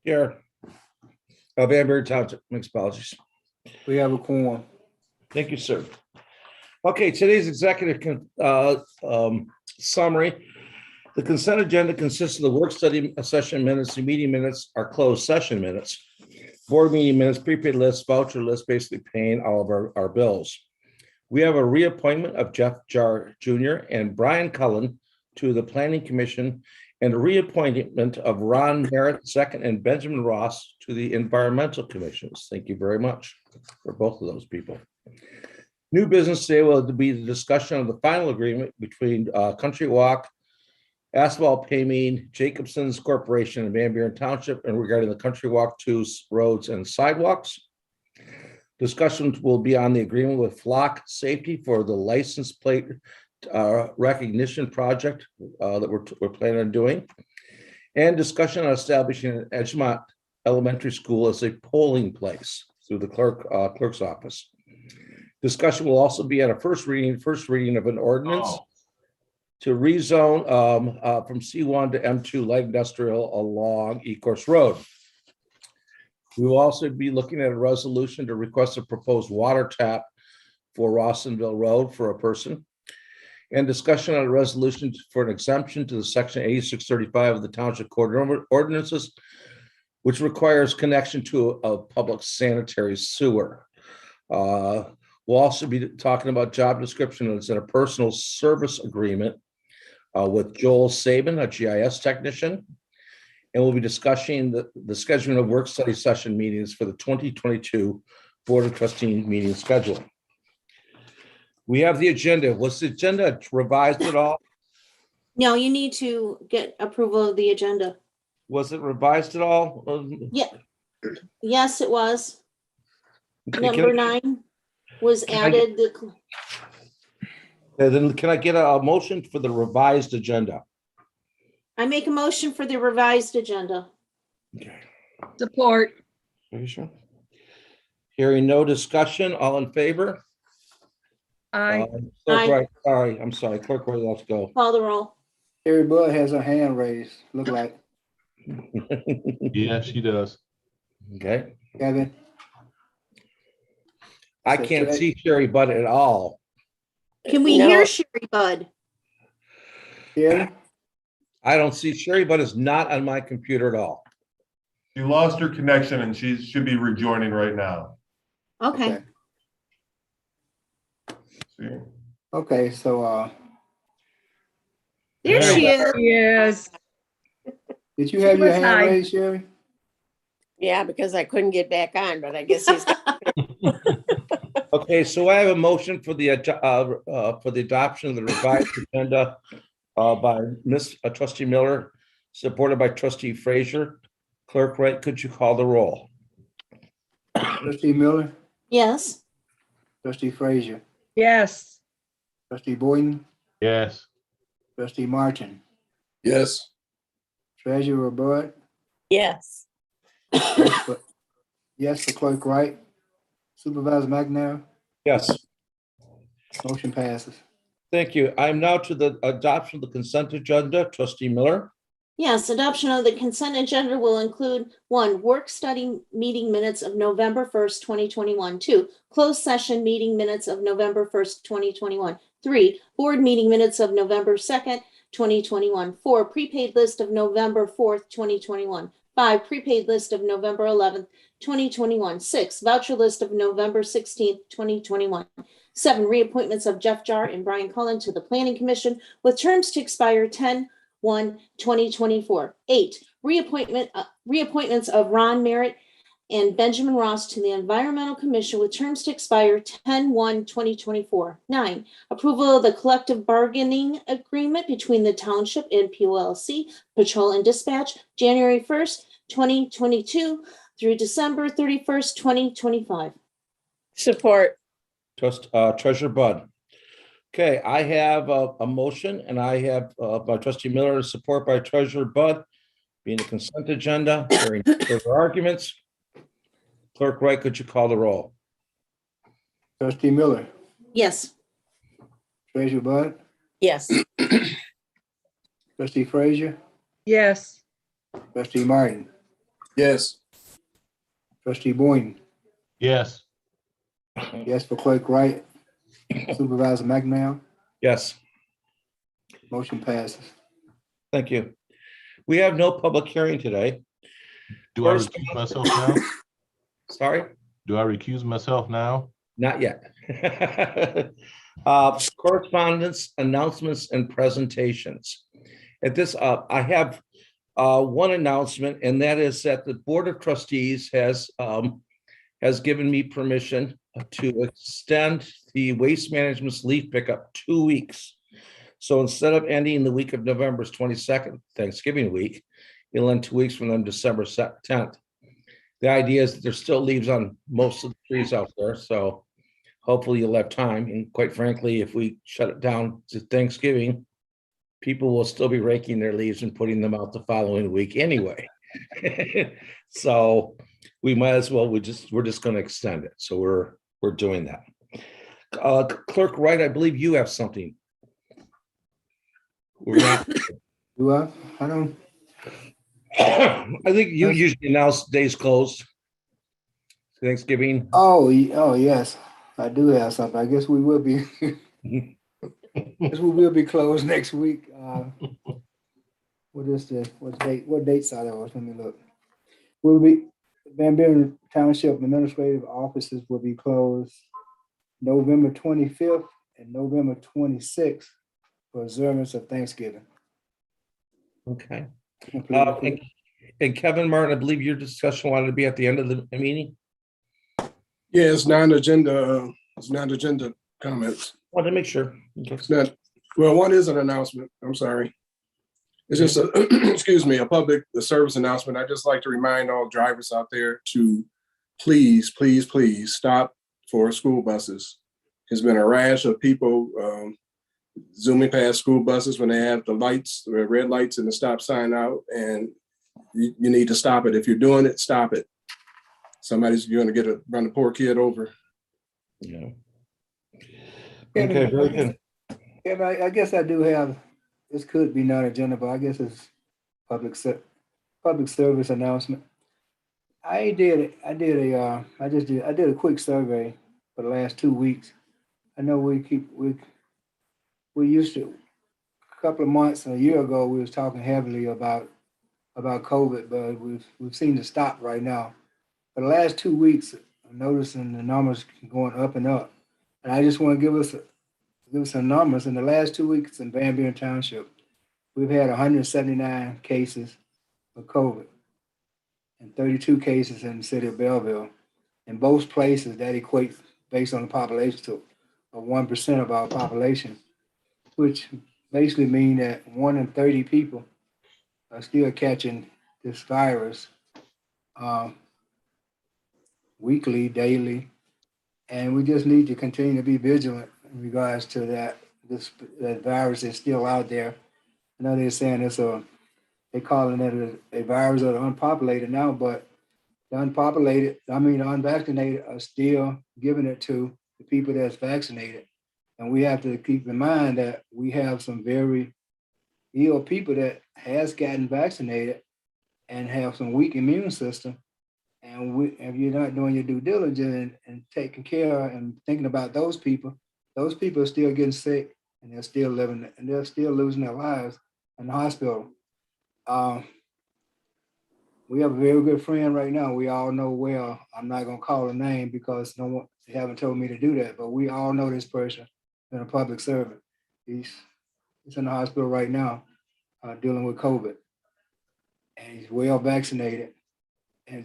Here. Van Buren Township, mixed apologies. We have a quorum. Thank you, sir. Okay, today's executive summary. The consent agenda consists of the work study session minutes, and meeting minutes are closed session minutes, board meeting minutes, prepaid lists, voucher lists, basically paying all of our bills. We have a reappointment of Jeff Jar Jr. and Brian Cullen to the Planning Commission, and a reappointment of Ron Merritt II and Benjamin Ross to the Environmental Commissions. Thank you very much for both of those people. New business today will be the discussion of the final agreement between Country Walk, Asphalt Paving, Jacobson's Corporation, and Van Buren Township, and regarding the Country Walk 2 roads and sidewalks. Discussions will be on the agreement with Flock Safety for the license plate recognition project that we're planning on doing, and discussion on establishing Edgemont Elementary School as a polling place through the clerk's office. Discussion will also be on a first reading of an ordinance to rezone from C1 to M2 light industrial along Ecorse Road. We will also be looking at a resolution to request a proposed water tap for Rawsonville Road for a person, and discussion on a resolution for an exemption to the section 8635 of the Township Code ordinances, which requires connection to a public sanitary sewer. We'll also be talking about job descriptions and a personal service agreement with Joel Sabin, a GIS technician. And we'll be discussing the scheduling of work study session meetings for the 2022 Board of Trustees meeting schedule. We have the agenda. Was the agenda revised at all? No, you need to get approval of the agenda. Was it revised at all? Yeah. Yes, it was. Okay, Number 9 was added. Then can I get a motion for the revised agenda? I make a motion for the revised agenda. Okay. Support. Hearing no discussion, all in favor? Aye. Clerk Wright, sorry, I'm sorry. Clerk Wright, let's go. Call the roll. Terry Bud has her hand raised, look like. Yeah, she does. Okay. Kevin, I can't see Sherry Budd at all. Can we hear Sherry Bud? Terry, I don't see Sherry Budd is not on my computer at all. She lost her connection and she should be rejoining right now. Okay. See? Okay, so There she is. Yes. did you have your was hand high. raised, Sherry? Yeah, because I couldn't get back on, but I guess he's. Okay, so I have a motion for the adoption of the revised agenda by Miss Trustee Miller, supported by Trustee Frazier. Clerk Wright, could you call the roll? Trustee Miller, Yes. Trustee Frazier, Yes. Trustee Boyden, Yes. Trustee Martin, Yes. Treasurer Bud, Yes. yes for Clerk Wright, Supervisor McNair, Yes. motion passes. Thank you. I'm now to the adoption of the consent agenda. Trustee Miller. Yes, adoption of the consent agenda will include 1, work study meeting minutes of November 1st, 2021. 2, closed session meeting minutes of November 1st, 2021. 3, board meeting minutes of November 2nd, 2021. 4, prepaid list of November 4th, 2021. 5, prepaid list of November 11th, 2021. 6, voucher list of November 16th, 2021. 7, reappointments of Jeff Jar and Brian Cullen to the Planning Commission with terms to expire 10/1/2024. 8, reappointments of Ron Merritt and Benjamin Ross to the Environmental Commission with terms to expire 10/1/2024. 9, approval of the collective bargaining agreement between the Township and POLC Patrol and Dispatch, January 1st, 2022 through December 31st, 2025. Support. Treasurer Bud. Okay, I have a motion, and I have by Trustee Miller, support by Treasurer Bud, being the consent agenda. Hearing further arguments. Clerk Wright, could you call the roll? Trustee Miller, Yes. Treasurer Bud, Yes. Trustee Frazier, Yes. Trustee Martin, Yes. Trustee Boyden, Yes. yes for Clerk Wright, Supervisor McNair, Yes, motion passes. thank you. We have no public hearing today. Do I recuse myself now? Sorry, Do I recuse myself now? not yet. Correspondence, announcements, and presentations. At this, I have one announcement, and that is that the Board of Trustees has given me permission to extend the waste management's leaf pickup 2 weeks. So instead of ending the week of November 22nd, Thanksgiving week, it'll end 2 weeks from then, December 10th. The idea is that there's still leaves on most of the trees out there, so hopefully you'll have time. And quite frankly, if we shut it down to Thanksgiving, people will still be raking their leaves and putting them out the following week anyway. So we might as well, we're just going to extend it. So we're doing that. Clerk Wright, I believe you have something. We're not. Do I? I don't, I think you usually announce days closed. Thanksgiving. oh, yes, I do have something. I guess we will be, guess we will be closed next week. What dates are those? Let me look. Van Buren Township Administrative Offices will be closed November 25th and November 26th for observance of Thanksgiving. Okay. And Kevin Martin, I believe your discussion wanted to be at the end of the meeting. Yeah, it's non-agenda comments. Want to make sure. Okay. It's not, well, one is an announcement. I'm sorry. It's just a, excuse me, a public service announcement. I'd just like to remind all drivers out there to please, please, please stop for school buses. There's been a rash of people zooming past school buses when they have the lights, the red lights and the stop sign out, and you need to stop it. If you're doing it, stop it. Somebody's going to run a poor kid over. Yeah. Yeah, Okay, very good. Yeah, but I guess I do have, this could be non-agenda, but I guess it's public service announcement. I did a quick survey for the last 2 weeks. I know we used to, a couple of months, a year ago, we was talking heavily about COVID, but we've seen it stop right now. For the last 2 weeks, I'm noticing the numbers going up and up. And I just want to give us some numbers. In the last 2 weeks in Van Buren Township, we've had 179 cases of COVID and 32 cases in the city of Belleville. In both places, that equates, based on the population, to 1% of our population, which basically means that 1 in 30 people are still catching this virus weekly, daily, and we just need to continue to be vigilant in regards to that. That virus is still out there. I know they're saying they're calling it a virus of the unpopulated now, but the unvaccinated are still giving it to the people that's vaccinated. And we have to keep in mind that we have some very ill people that has gotten vaccinated and have some weak immune system. And if you're not doing your due diligence and taking care and thinking about those people are still getting sick and they're still living and they're still losing their lives in the hospital. We have a very good friend right now. We all know well. I'm not gonna call a name because they haven't told me to do that, but we all know this person, been a public servant. He's in the hospital right now, dealing with COVID, and he's well vaccinated. And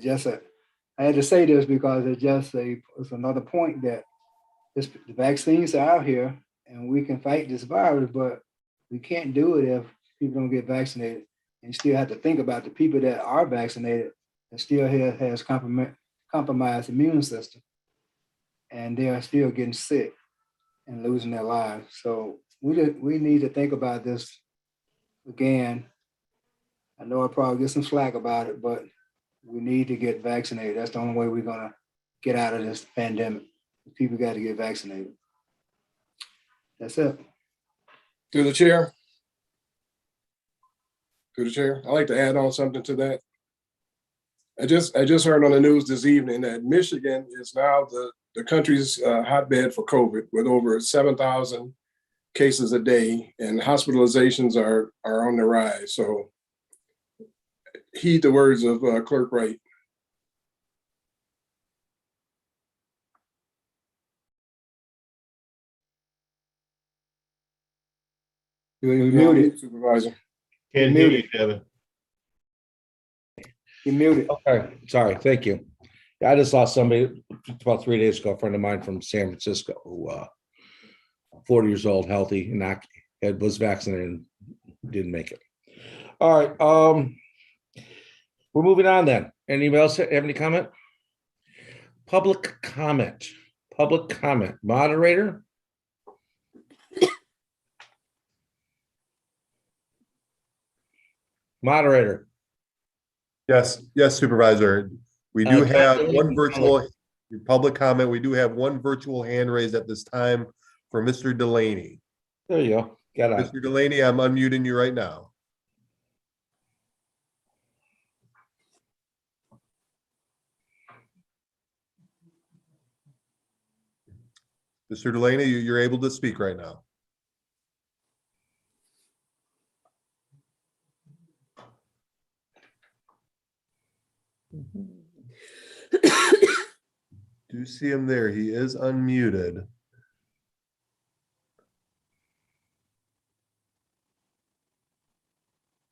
I had to say this because it's another point that the vaccines are out here and we can fight this virus, but we can't do it if people don't get vaccinated. And you still have to think about the people that are vaccinated and still has compromised immune system, and they are still getting sick and losing their lives. So we need to think about this again. I know I probably get some slack about it, but we need to get vaccinated. That's the only way we're gonna get out of this pandemic. People got to get vaccinated. That's it. Through the chair. I'd like to add on something to that. I just heard on the news this evening that Michigan is now the country's hotbed for COVID, with over 7,000 cases a day, and hospitalizations are on the rise. So heed the words of Clerk Wright. You're muted. Supervisor. Can't hear you, Devin. You're muted. Okay, sorry, thank you. Yeah, I just lost somebody about 3 days ago, a friend of mine from San Francisco, who 40 years old, healthy, and was vaccinated and didn't make it. All right, we're moving on then. Anybody else have any comment? Public comment, moderator? Moderator. Yes, Supervisor. We do have Councilman, one virtual public comment. We do have one virtual hand raised at this time for Mr. Delaney. There you go. Got it. Mr. Delaney, I'm unmuting you right now. Mr. Delaney, you're able to speak right now. Do see him there. He is unmuted.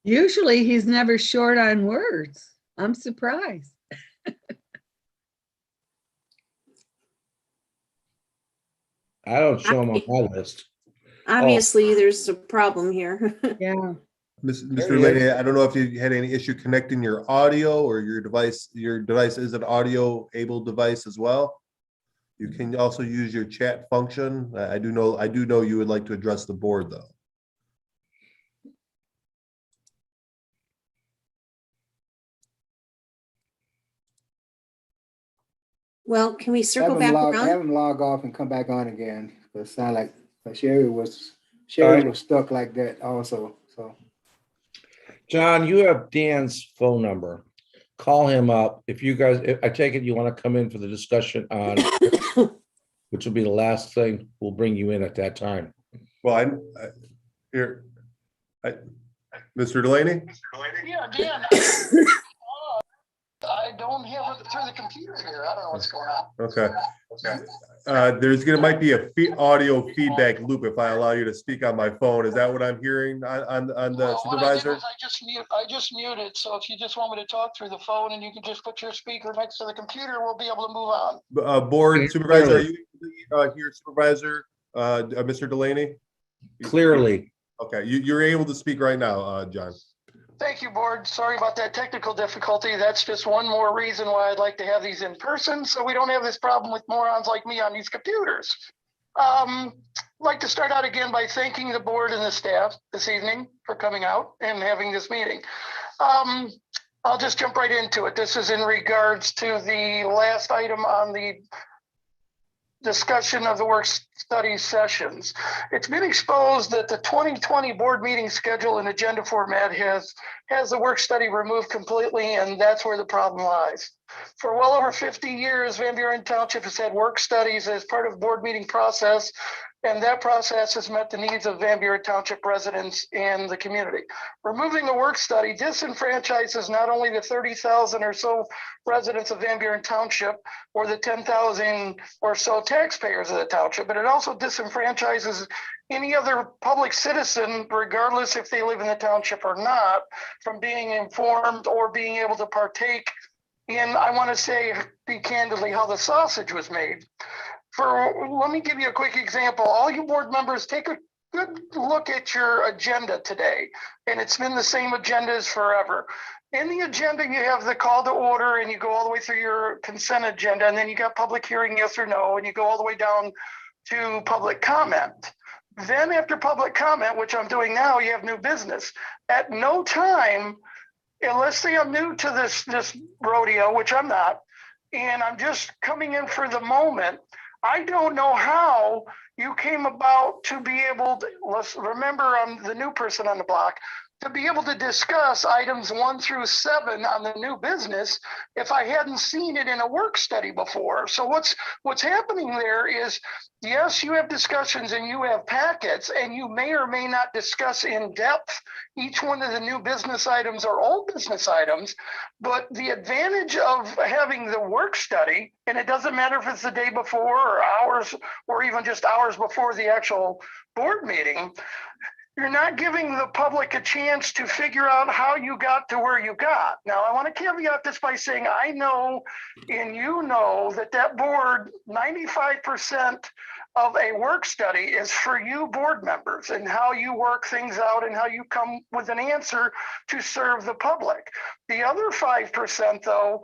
Usually he's never short on words. I'm surprised. I don't show them on my list. Obviously, there's a problem here. Yeah. Mr. There he Delaney, I don't know if you had any issue connecting your audio or your device. Your device is an audio able device as well. You can also use your chat function. I do know you would like to address the board though. Well, can we circle back Have around? him log off and come back on again. It sound like Sherry was right. stuck like that also. So John, you have Dan's phone number. Call him up. If you guys, I take it you want to come in for the discussion on, which will be the last thing, we'll bring you in at that time. Well, Mr. Delaney? Yeah, Dan. I don't have it through the computer here. I don't know what's going on. Okay. Might be a audio feedback loop if I allow you to speak on my phone. Is that what I'm hearing on the supervisor? What I just muted. So if you just want me to talk through the phone and you can just put your speaker next to the computer, we'll be able to move on. Board supervisor, are you here, Supervisor, Mr. Delaney? Clearly. Okay, you're able to speak right now, John. Thank you, board. Sorry about that technical difficulty. That's just one more reason why I'd like to have these in person, so we don't have this problem with morons like me on these computers. I'd like to start out again by thanking the board and the staff this evening for coming out and having this meeting. I'll just jump right into it. This is in regards to the last item on the discussion of the work study sessions. It's been exposed that the 2020 board meeting schedule and agenda format has the work study removed completely, and that's where the problem lies. For well over 50 years, Van Buren Township has had work studies as part of the board meeting process, and that process has met the needs of Van Buren Township residents and the community. Removing the work study disenfranchises not only the 30,000 or so residents of Van Buren Township or the 10,000 or so taxpayers of the township, but it also disenfranchises any other public citizen, regardless if they live in the township or not, from being informed or being able to partake in, I want to say, be candidly, how the sausage was made. Let me give you a quick example. All you board members, take a good look at your agenda today, and it's been the same agenda as forever. In the agenda, you have the call to order, and you go all the way through your consent agenda, and then you got public hearing, yes or no, and you go all the way down to public comment. Then after public comment, which I'm doing now, you have new business. At no time, unless say I'm new to this rodeo, which I'm not, and I'm just coming in for the moment, I don't know how you came about to be able to, let's remember I'm the new person on the block. to be able to discuss items 1 through 7 on the new business if I hadn't seen it in a work study before. So what's happening there is, yes, you have discussions and you have packets, and you may or may not discuss in depth each one of the new business items or old business items, but the advantage of having the work study, and it doesn't matter if it's the day before or hours or even just hours before the actual board meeting, you're not giving the public a chance to figure out how you got to where you got. Now, I want to caveat this by saying I know and you know that board, 95% of a work study is for you board members and how you work things out and how you come with an answer to serve the public. The other 5%, though,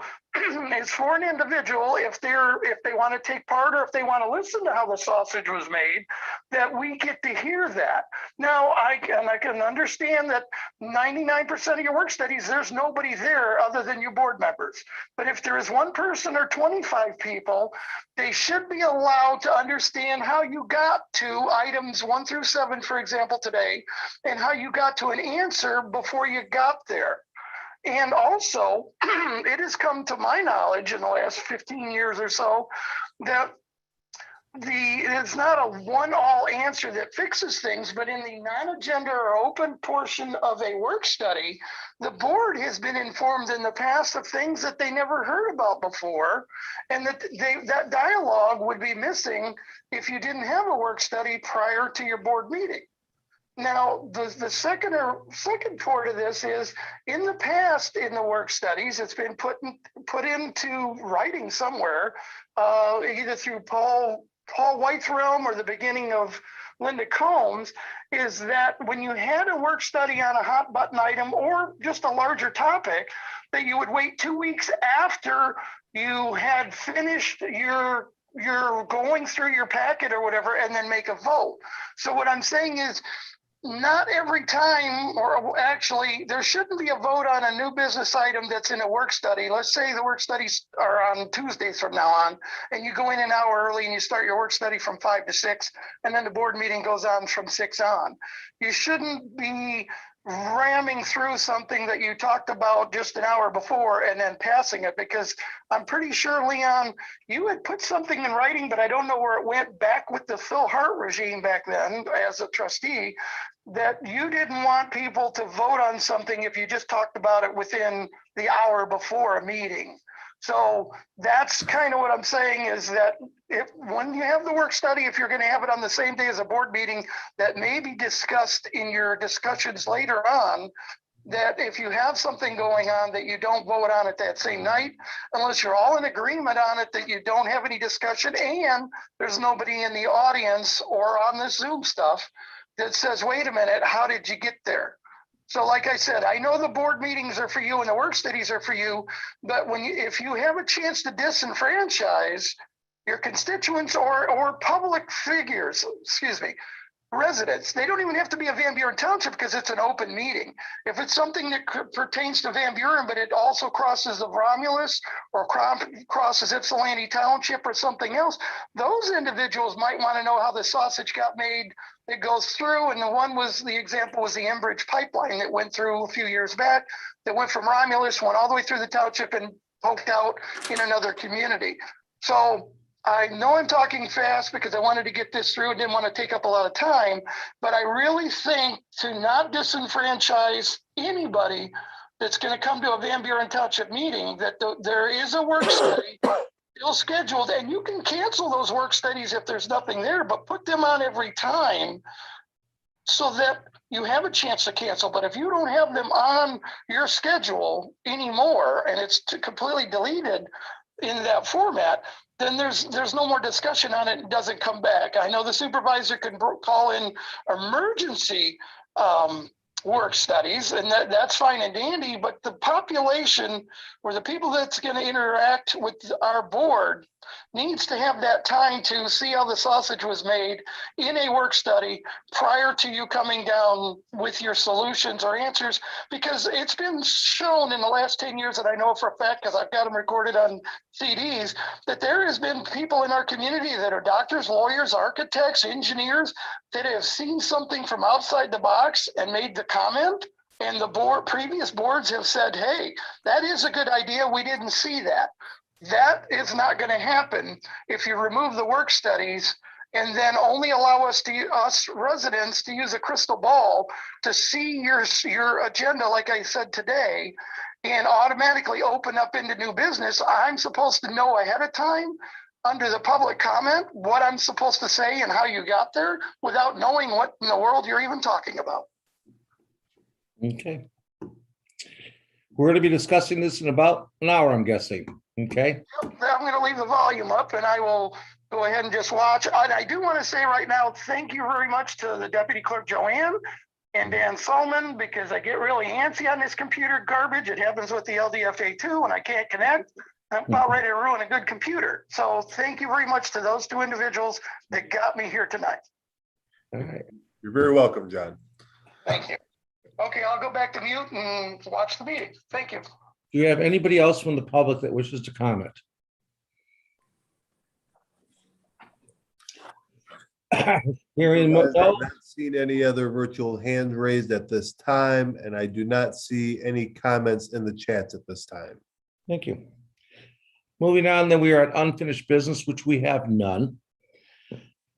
is for an individual if they want to take part or if they want to listen to how the sausage was made, that we get to hear that. Now, I can understand that 99% of your work studies, there's nobody there other than you board members. But if there is one person or 25 people, they should be allowed to understand how you got to items 1 through 7, for example, today, and how you got to an answer before you got there. And also, it has come to my knowledge in the last 15 years or so that it's not a one-all answer that fixes things, but in the non-agenda or open portion of a work study, the board has been informed in the past of things that they never heard about before, and that dialogue would be missing if you didn't have a work study prior to your board meeting. Now, the second part of this is, in the past, in the work studies, it's been put into writing somewhere, either through Paul White's realm or the beginning of Linda Combs, is that when you had a work study on a hot button item or just a larger topic, that you would wait 2 weeks after you had finished your going through your packet or whatever, and then make a vote. So what I'm saying is, not every time, or actually, there shouldn't be a vote on a new business item that's in a work study. Let's say the work studies are on Tuesdays from now on, and you go in an hour early and you start your work study from 5 to 6, and then the board meeting goes on from 6 on. You shouldn't be ramming through something that you talked about just an hour before and then passing it, because I'm pretty sure, Leon, you had put something in writing, but I don't know where it went, back with the Phil Hart regime back then as a trustee, that you didn't want people to vote on something if you just talked about it within the hour before a meeting. So that's kind of what I'm saying, is that when you have the work study, if you're going to have it on the same day as a board meeting, that may be discussed in your discussions later on, that if you have something going on, that you don't vote on it that same night, unless you're all in agreement on it, that you don't have any discussion and there's nobody in the audience or on the Zoom stuff that says, wait a minute, how did you get there? So like I said, I know the board meetings are for you and the work studies are for you, but if you have a chance to disenfranchise your constituents or public figures, residents, they don't even have to be a Van Buren Township because it's an open meeting. If it's something that pertains to Van Buren, but it also crosses the Romulus or crosses Ypsilanti Township or something else, those individuals might want to know how the sausage got made. It goes through, and the example was the Enbridge pipeline that went through a few years back, that went from Romulus, went all the way through the township and poked out in another community. So I know I'm talking fast because I wanted to get this through and didn't want to take up a lot of time, but I really think to not disenfranchise anybody that's going to come to a Van Buren Township meeting, that there is a work study still scheduled, and you can cancel those work studies if there's nothing there, but put them on every time so that you have a chance to cancel. But if you don't have them on your schedule anymore and it's completely deleted in that format, then there's no more discussion on it. It doesn't come back. I know the supervisor can call in emergency work studies, and that's fine and dandy, but the population or the people that's going to interact with our board needs to have that time to see how the sausage was made in a work study prior to you coming down with your solutions or answers, because it's been shown in the last 10 years that I know for a fact, because I've got them recorded on CDs, that there has been people in our community that are doctors, lawyers, architects, engineers that have seen something from outside the box and made the comment And previous boards have said, hey, that is a good idea. We didn't see that. That is not going to happen if you remove the work studies and then only allow us residents to use a crystal ball to see your agenda, like I said today, and automatically open up into new business. I'm supposed to know ahead of time under the public comment what I'm supposed to say and how you got there without knowing what in the world you're even talking about. Okay. We're going to be discussing this in about an hour, I'm guessing. Okay. I'm going to leave the volume up and I will go ahead and just watch. And I do want to say right now, thank you very much to the Deputy Clerk Joanne and Dan Solomon, because I get really antsy on this computer garbage. It happens with the LDFA too, when I can't connect. I'm about ready to ruin a good computer. So thank you very much to those two individuals that got me here tonight. All right. You're very welcome, John. Thank you. Okay, I'll go back to mute and watch the meeting. Thank you. Do you have anybody else from the public that wishes to comment? Hearing I've no, not seen any other virtual hands raised at this time, and I do not see any comments in the chats at this time. thank you. Moving on, then we are at unfinished business, which we have none.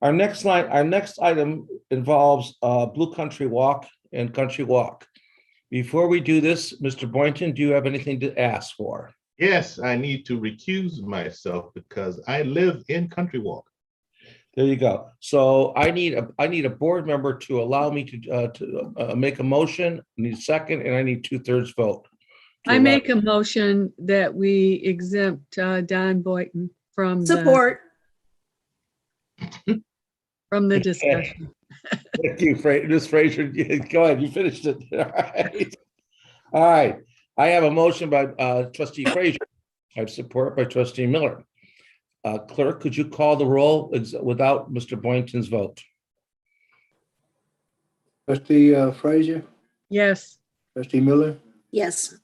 Our next item involves Blue Country Walk and Country Walk. Before we do this, Mr. Boynton, do you have anything to ask for? Yes, I need to recuse myself because I live in Country Walk. There you go. So I need a board member to allow me to make a motion. I need a second, and I need 2/3 vote. I make a motion that we exempt Don Boynton from Support. the discussion. Thank you, Ms. Frazier. Go ahead, you finished it. All right. All right. I have a motion by Trustee Frazier. I have support by Trustee Miller. Clerk, could you call the roll without Mr. Boynton's vote? Trustee Frazier, Yes. trustee Miller, Yes.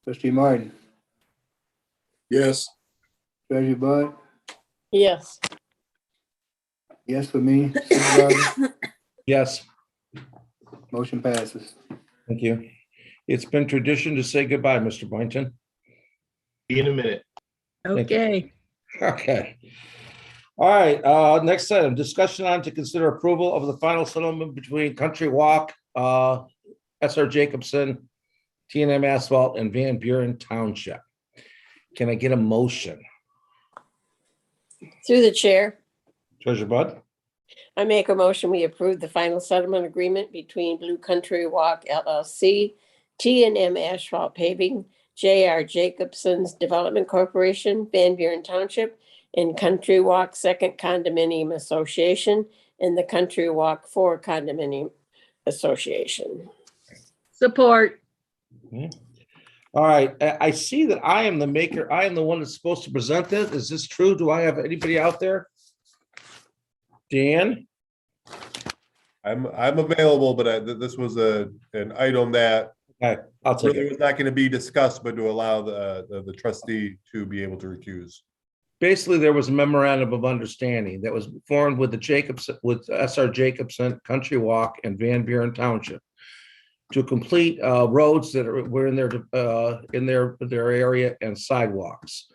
trustee Martin, Yes. treasurer Bud, Yes. yes for me, supervisor, Yes, motion passes. thank you. It's been tradition to say goodbye, Mr. Boynton. In a minute. Thank you. Okay. Okay. All right, next item, discussion on to consider approval of the final settlement between Country Walk, SR Jacobson, T&M Asphalt, and Van Buren Township. Can I get a motion? Through the chair, Treasurer Bud? I make a motion, we approve the final settlement agreement between Blue Country Walk LLC, T&M Asphalt Paving, J.R. Jacobson's Development Corporation, Van Buren Township, and Country Walk Second Condominium Association, and the Country Walk 4 Condominium Association. Support. All right, I see that I am the maker. I am the one that's supposed to present this. Is this true? Do I have anybody out there? Dan? I'm available, but this was an item that Okay, I'll take really it. was not going to be discussed, but to allow the trustee to be able to recuse. Basically, there was a memorandum of understanding that was formed with SR Jacobson, Country Walk, and Van Buren Township to complete roads that were in their area and sidewalks.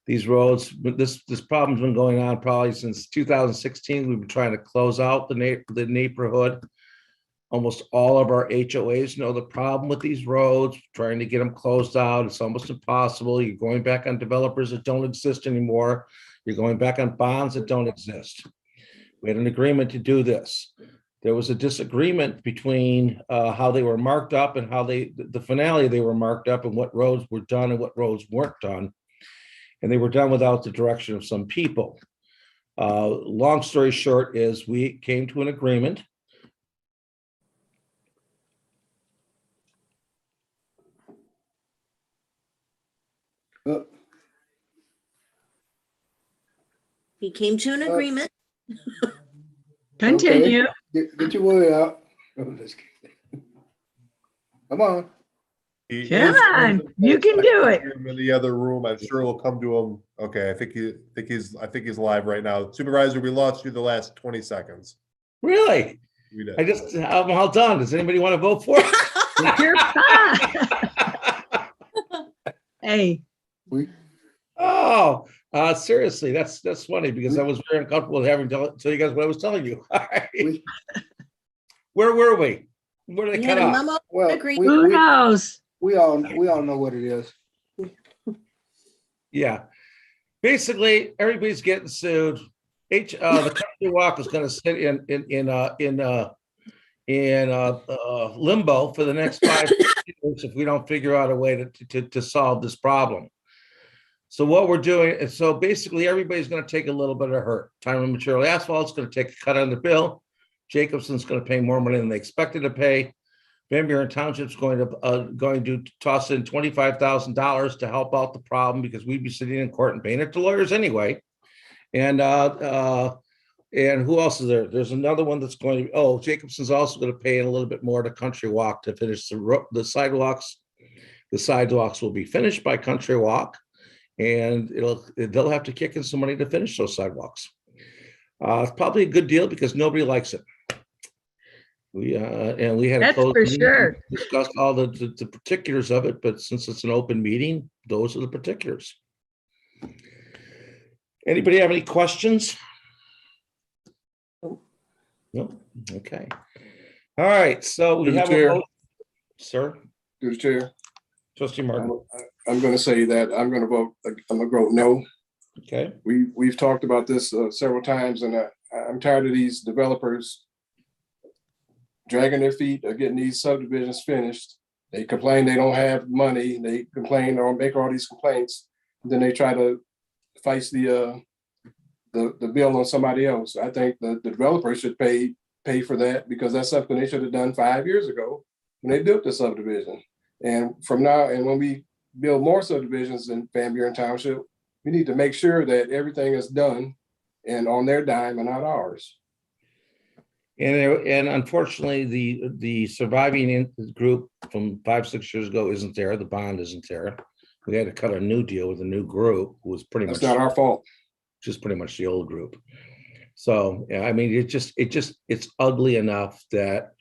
These roads, this problem's been going on probably since 2016. We've been trying to close out the neighborhood. Almost all of our HOAs know the problem with these roads, trying to get them closed out. It's almost impossible. You're going back on developers that don't exist anymore. You're going back on bonds that don't exist. We had an agreement to do this. There was a disagreement between how they were marked up and how the finale they were marked up and what roads were done and what roads weren't done. And they were done without the direction of some people. Long story short is we came to an agreement. He came to an agreement. Continue. Okay. Get your word out. Oh, let's get- Come on. He Come is- on, you can do it. In the other room, I'm sure we'll come to him. Okay, I think he's live right now. Supervisor, we lost you the last 20 seconds. Really? I'm all done. Does anybody want to vote for it? You're fine. Hey, Oh, seriously, that's funny because I was very uncomfortable having to tell you guys what I was telling you. All right. Where were we? Where did You they had cut a off? memo Well, agreed. who knows? we all know what it is. Yeah. Basically, everybody's getting sued. The country walk is going to sit in limbo for the next 5 years if we don't figure out a way to solve this problem. So what we're doing is, so basically everybody's going to take a little bit of hurt. Time and material asphalt's going to take a cut on the bill. Jacobson's going to pay more money than they expected to pay. Van Buren Township's going to toss in $25,000 to help out the problem because we'd be sitting in court and paying it to lawyers anyway. And who else is there? There's another one that's going to, Jacobson's also going to pay in a little bit more to Country Walk to finish the sidewalks. The sidewalks will be finished by Country Walk, and they'll have to kick in some money to finish those sidewalks. It's probably a good deal because nobody likes it. We had That's a closed for meeting, sure. discussed all the particulars of it, but since it's an open meeting, those are the particulars. Anybody have any questions? No. Okay. All right. So we Through the have a chair. vote, sir. Through the chair, Trustee Martin. I'm going to say that I'm going to vote no. Okay. We've talked about this several times, and I'm tired of these developers dragging their feet of getting these subdivisions finished. They complain they don't have money. They complain or make all these complaints. Then they try to face the bill on somebody else. I think the developer should pay for that because that's something they should have done 5 years ago when they built the subdivision. And from now, and when we build more subdivisions in Van Buren Township, we need to make sure that everything is done and on their dime and not ours. And unfortunately, the surviving group from 5-6 years ago isn't there. The bond isn't there. We had to cut a new deal with a new group who was pretty That's much not our fault. just pretty much the old group. So yeah, I mean, it's ugly enough that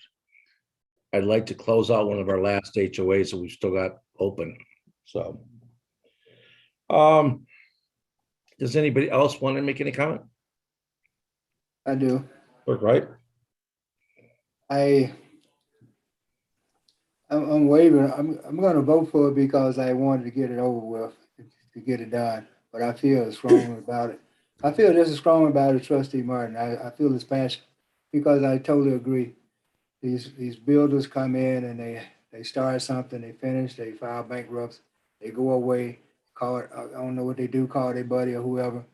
I'd like to close out one of our last HOAs that we've still got open. So, does anybody else want to make any comment? I do. Right? I'm wavering. I'm going to vote for it because I wanted to get it over with, to get it done. But I feel strongly about it. I feel just as strong about it, Trustee Martin. I feel this passion because I totally agree. These builders come in and they start something, they finish, they file bankruptcy, they go away, call it, I don't know what they do, call their buddy or whoever,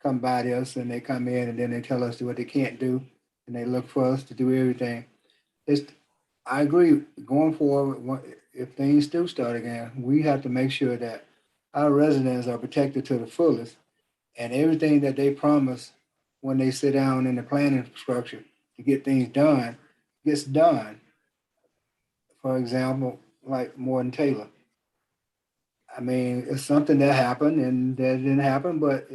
come by us and they come in and then they tell us what they can't do and they look for us to do everything. I agree, going forward, if things do start again, we have to make sure that our residents are protected to the fullest and everything that they promise when they sit down in the planning structure to get things done, gets done. For example, like Morton Taylor. I mean, it's something that happened and that didn't happen, but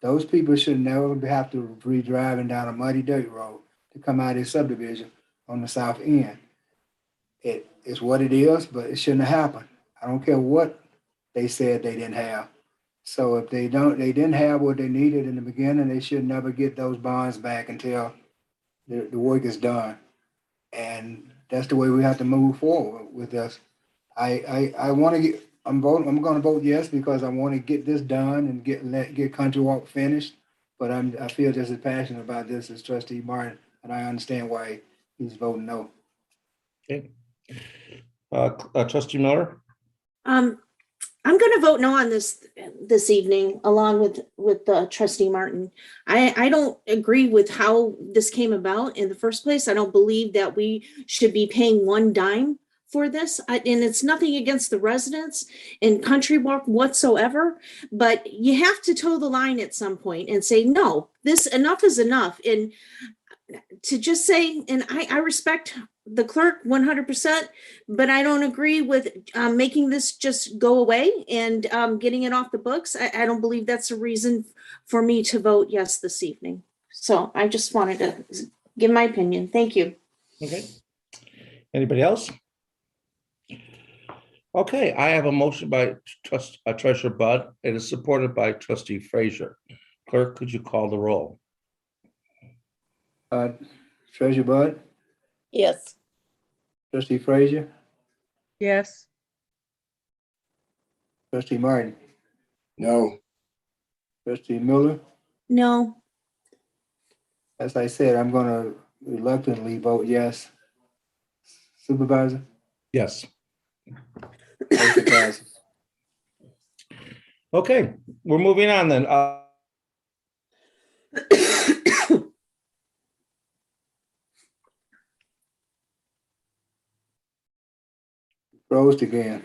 those people should never have to be driving down a muddy dirt road to come out of their subdivision on the south end. It is what it is, but it shouldn't have happened. I don't care what they said they didn't have. So if they didn't have what they needed in the beginning, they should never get those bonds back until the work is done. And that's the way we have to move forward with this. I want to get, I'm going to vote yes because I want to get this done and get Country Walk finished. But I feel just as passionate about this as Trustee Martin, and I understand why he's voting no. Okay. Trustee Miller? I'm going to vote no on this evening, along with Trustee Martin. I don't agree with how this came about in the first place. I don't believe that we should be paying one dime for this, and it's nothing against the residents in Country Walk whatsoever. But you have to toe the line at some point and say no. This enough is enough, and to just say, and I respect the clerk 100%, but I don't agree with making this just go away and getting it off the books. I don't believe that's a reason for me to vote yes this evening. So I just wanted to give my opinion. Thank you. Okay. Anybody else? Okay, I have a motion by Treasurer Bud. It is supported by Trustee Frazier. Clerk, could you call the roll? Treasurer Bud, Yes. Trustee Frazier, yes, Trustee Martin, No, Trustee Miller. No. As I said, I'm gonna reluctantly vote yes. Supervisor, Yes. motion passes. Okay, we're moving on then. Froze again.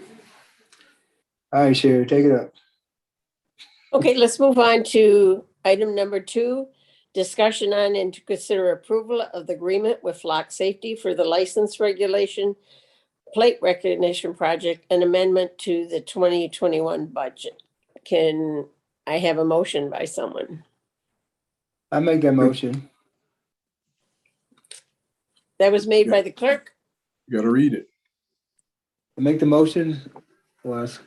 All right, Sherry, take it up. Okay, let's move on to item number 2. Discussion on and to consider approval of the agreement with Flock Safety for the license regulation plate recognition project and amendment to the 2021 budget. Can I have a motion by someone? I make that motion. That was made by the clerk. you gotta read it. I make the motion was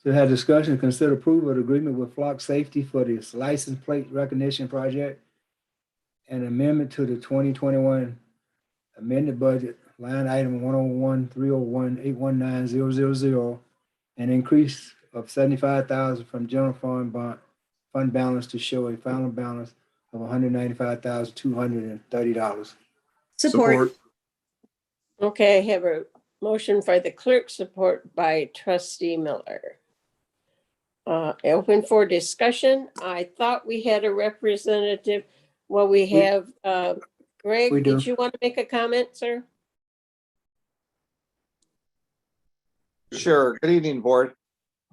to have discussion and consider approval of the agreement with Flock Safety for this license plate recognition project and amendment to the 2021 amended budget, line item 101-301-819-000, an increase of 75,000 from general fund balance to show a final balance of $195,230. Support. Okay, I have a motion by the clerk, support by Trustee Miller. Open for discussion. I thought we had a representative. Well, we have, Greg, We do. did you want to make a comment, sir? Sure. Good evening, board.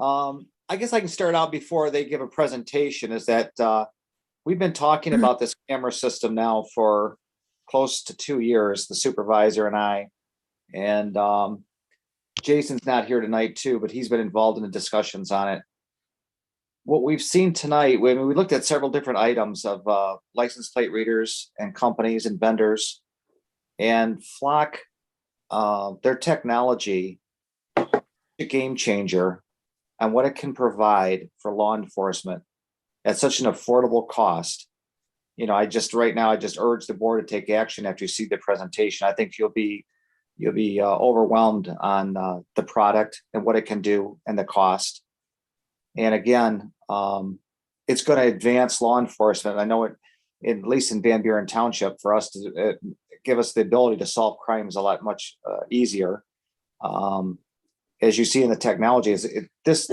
I guess I can start out before they give a presentation is that we've been talking about this camera system now for close to 2 years, the supervisor and I. And Jason's not here tonight too, but he's been involved in the discussions on it. What we've seen tonight, we looked at several different items of license plate readers and companies and vendors. And Flock, their technology, a game changer on what it can provide for law enforcement at such an affordable cost. You know, I just urge the board to take action after you see the presentation. I think you'll be overwhelmed on the product and what it can do and the cost. And again, it's going to advance law enforcement. I know it, at least in Van Buren Township, for us to give us the ability to solve crimes a lot much easier. As you see in the technology, this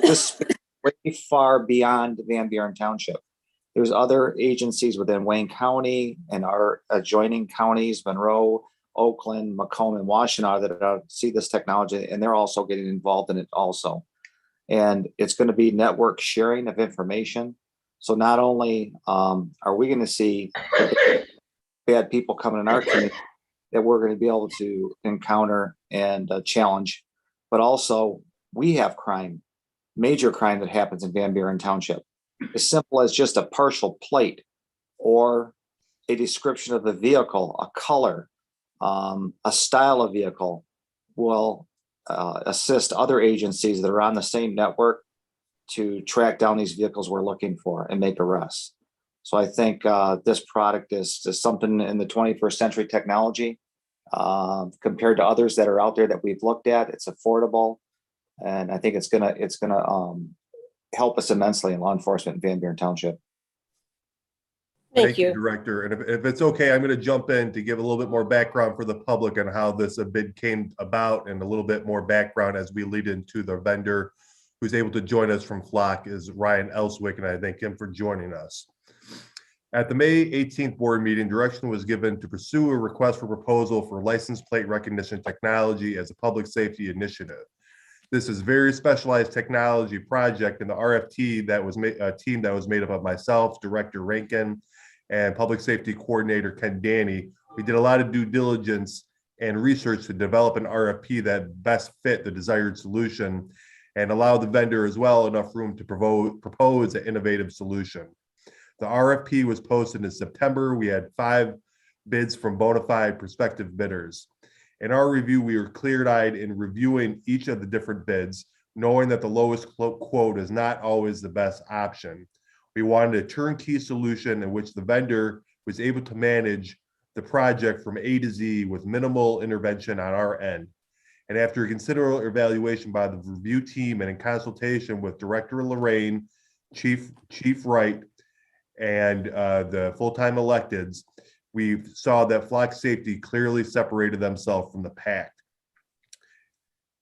way far beyond Van Buren Township. There's other agencies within Wayne County and our adjoining counties, Monroe, Oakland, Macomb, and Washtenaw, that see this technology, and they're also getting involved in it also. And it's going to be network sharing of information. So not only are we going to see bad people coming in our community that we're going to be able to encounter and challenge, but also we have crime, major crime that happens in Van Buren Township. As simple as just a partial plate or a description of the vehicle, a color, a style of vehicle will assist other agencies that are on the same network to track down these vehicles we're looking for and make arrests. So I think this product is something in the 21st century technology compared to others that are out there that we've looked at. It's affordable, and I think it's gonna help us immensely in law enforcement in Van Buren Township. Thank you. Director. And if it's okay, I'm going to jump in to give a little bit more background for the public on how this bid came about, and a little bit more background as we lead into the vendor who's able to join us from Flock is Ryan Elswick, and I thank him for joining us. At the May 18th board meeting, direction was given to pursue a request for proposal for license plate recognition technology as a public safety initiative. This is very specialized technology project, and the RFT that was made, a team that was made up of myself, Director Rankin, and Public Safety Coordinator Ken Danny. We did a lot of due diligence and research to develop an RFP that best fit the desired solution and allow the vendor as well enough room to propose an innovative solution. The RFP was posted in September. We had 5 bids from bona fide prospective bidders. In our review, we were clear-eyed in reviewing each of the different bids, knowing that the lowest quote is not always the best option. We wanted a turnkey solution in which the vendor was able to manage the project from A to Z with minimal intervention on our end. And after considerable evaluation by the review team and in consultation with Director Lorraine, Chief Wright, and the full-time electeds, we saw that Flock Safety clearly separated themselves from the pack.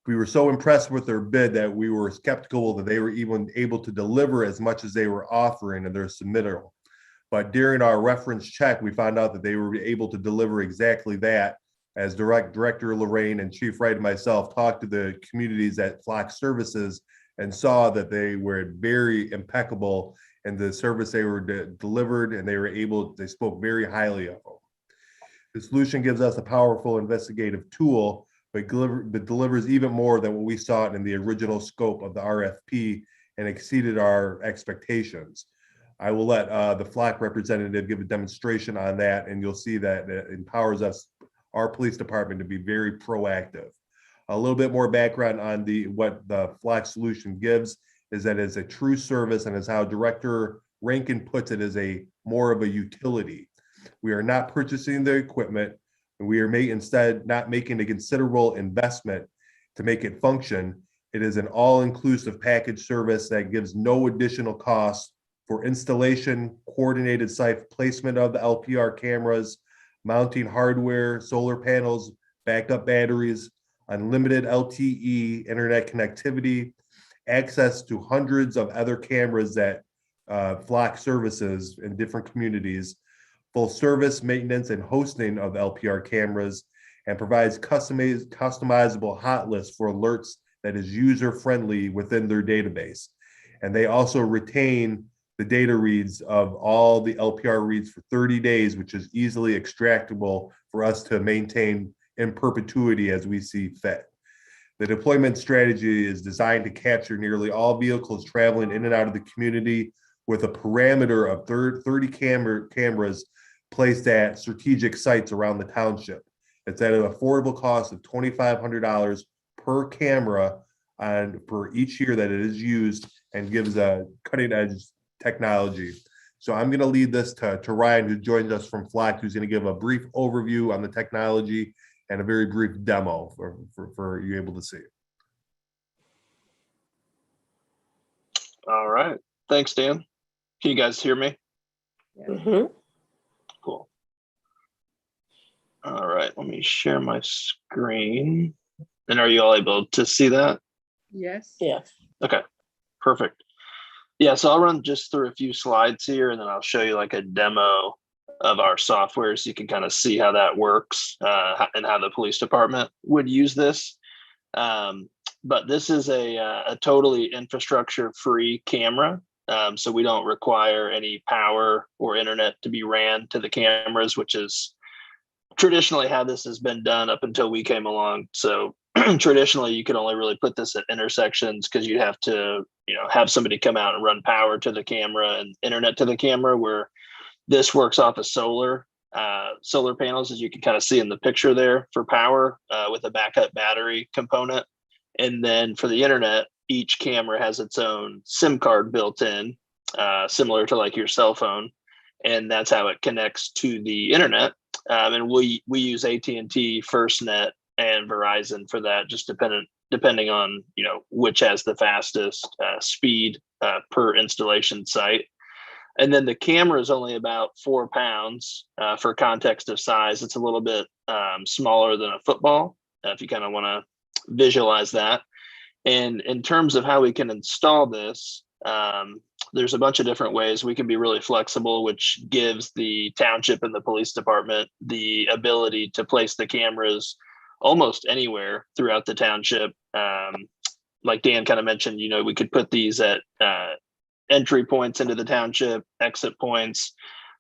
We were so impressed with their bid that we were skeptical that they were even able to deliver as much as they were offering in their submittal. But during our reference check, we found out that they were able to deliver exactly that, as Director Lorraine and Chief Wright and myself talked to the communities at Flock Services and saw that they were very impeccable in the service they were delivered, and they spoke very highly of them. The solution gives us a powerful investigative tool, but delivers even more than what we saw in the original scope of the RFP and exceeded our expectations. I will let the Flock representative give a demonstration on that, and you'll see that it empowers us, our police department, to be very proactive. A little bit more background on what the Flock solution gives is that it's a true service, and is how Director Rankin puts it, is a more of a utility. We are not purchasing the equipment, and we are instead not making a considerable investment to make it function. It is an all-inclusive package service that gives no additional cost for installation, coordinated site placement of the LPR cameras, mounting hardware, solar panels, backup batteries, unlimited LTE internet connectivity, access to hundreds of other cameras that Flock services in different communities, full service maintenance and hosting of LPR cameras, and provides customizable hot lists for alerts that is user-friendly within their database. And they also retain the data reads of all the LPR reads for 30 days, which is easily extractable for us to maintain in perpetuity as we see fit. The deployment strategy is designed to capture nearly all vehicles traveling in and out of the community with a parameter of 30 cameras placed at strategic sites around the township. It's at an affordable cost of $2,500 per camera for each year that it is used, and gives a cutting edge technology. So I'm going to lead this to Ryan, who joins us from Flock, who's going to give a brief overview on the technology and a very brief demo for you able to see. All right. Thanks, Dan. Can you guys hear me? Mhm. Cool. All right. Let me share my screen. And are you all able to see that? Yes. Yeah. Okay, perfect. Yeah, so I'll run just through a few slides here, and then I'll show you like a demo of our software so you can kind of see how that works and how the police department would use this. But this is a totally infrastructure-free camera. So we don't require any power or internet to be ran to the cameras, which is traditionally how this has been done up until we came along. So traditionally, you could only really put this at intersections because you'd have to, have somebody come out and run power to the camera and internet to the camera, where this works off of solar panels, as you can kind of see in the picture there, for power with a backup battery component. And then for the internet, each camera has its own SIM card built in, similar to like your cell phone. And that's how it connects to the internet. And we use AT&T, FirstNet, and Verizon for that, just depending on which has the fastest speed per installation site. And then the camera is only about 4 pounds. For context of size, it's a little bit smaller than a football, if you kind of want to visualize that. And in terms of how we can install this, there's a bunch of different ways. We can be really flexible, which gives the township and the police department the ability to place the cameras almost anywhere throughout the township. Like Dan kind of mentioned, we could put these at entry points into the township, exit points,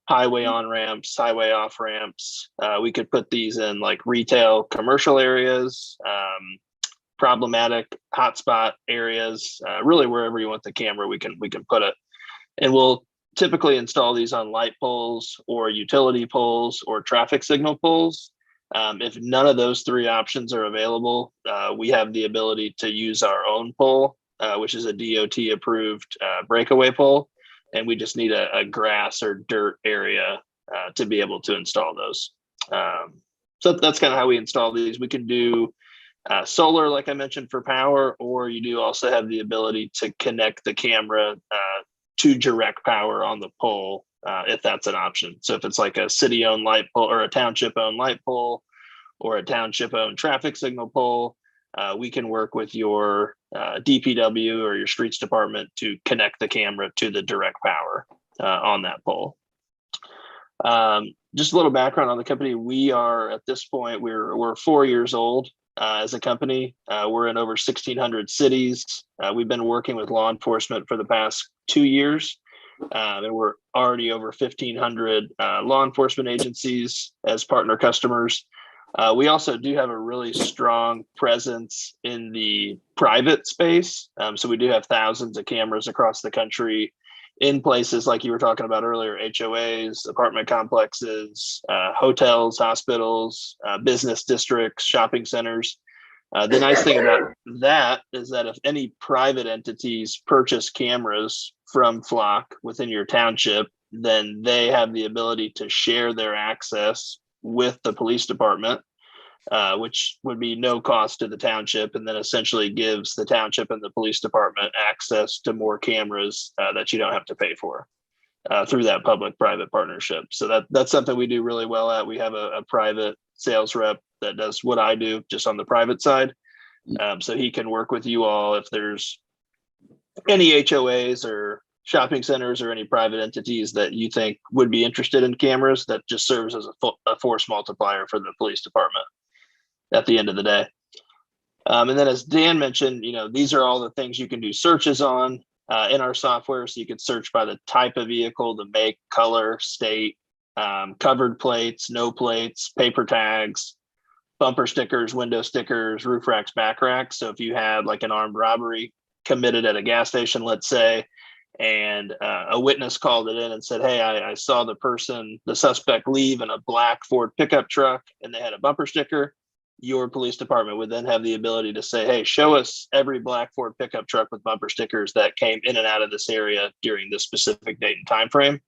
highway on ramps, highway off ramps. We could put these in like retail, commercial areas, problematic hotspot areas, really wherever you want the camera, we can put it. And we'll typically install these on light poles or utility poles or traffic signal poles. If none of those three options are available, we have the ability to use our own pole, which is a DOT approved breakaway pole. And we just need a grass or dirt area to be able to install those. So that's kind of how we install these. We can do solar, like I mentioned, for power, or you do also have the ability to connect the camera to direct power on the pole, if that's an option. So if it's like a city-owned light pole or a township-owned light pole or a township-owned traffic signal pole, we can work with your DPW or your streets department to connect the camera to the direct power on that pole. Just a little background on the company. We are at this point, we're 4 years old as a company. We're in over 1,600 cities. We've been working with law enforcement for the past 2 years. And we're already over 1,500 law enforcement agencies as partner customers. We also do have a really strong presence in the private space. So we do have thousands of cameras across the country in places like you were talking about earlier, HOAs, apartment complexes, hotels, hospitals, business districts, shopping centers. The nice thing about that is that if any private entities purchase cameras from Flock within your township, then they have the ability to share their access with the police department, which would be no cost to the township, and then essentially gives the township and the police department access to more cameras that you don't have to pay for through that public-private partnership. So that's something we do really well at. We have a private sales rep that does what I do just on the private side. So he can work with you all if there's any HOAs or shopping centers or any private entities that you think would be interested in cameras. That just serves as a force multiplier for the police department at the end of the day. And then as Dan mentioned, these are all the things you can do searches on in our software. So you can search by the type of vehicle, the make, color, state, covered plates, no plates, paper tags, bumper stickers, window stickers, roof racks, back racks. So if you had like an armed robbery committed at a gas station, let's say, and a witness called it in and said, hey, I saw the suspect leave in a black Ford pickup truck and they had a bumper sticker, your police department would then have the ability to say, hey, show us every black Ford pickup truck with bumper stickers that came in and out of this area during this specific date and time frame.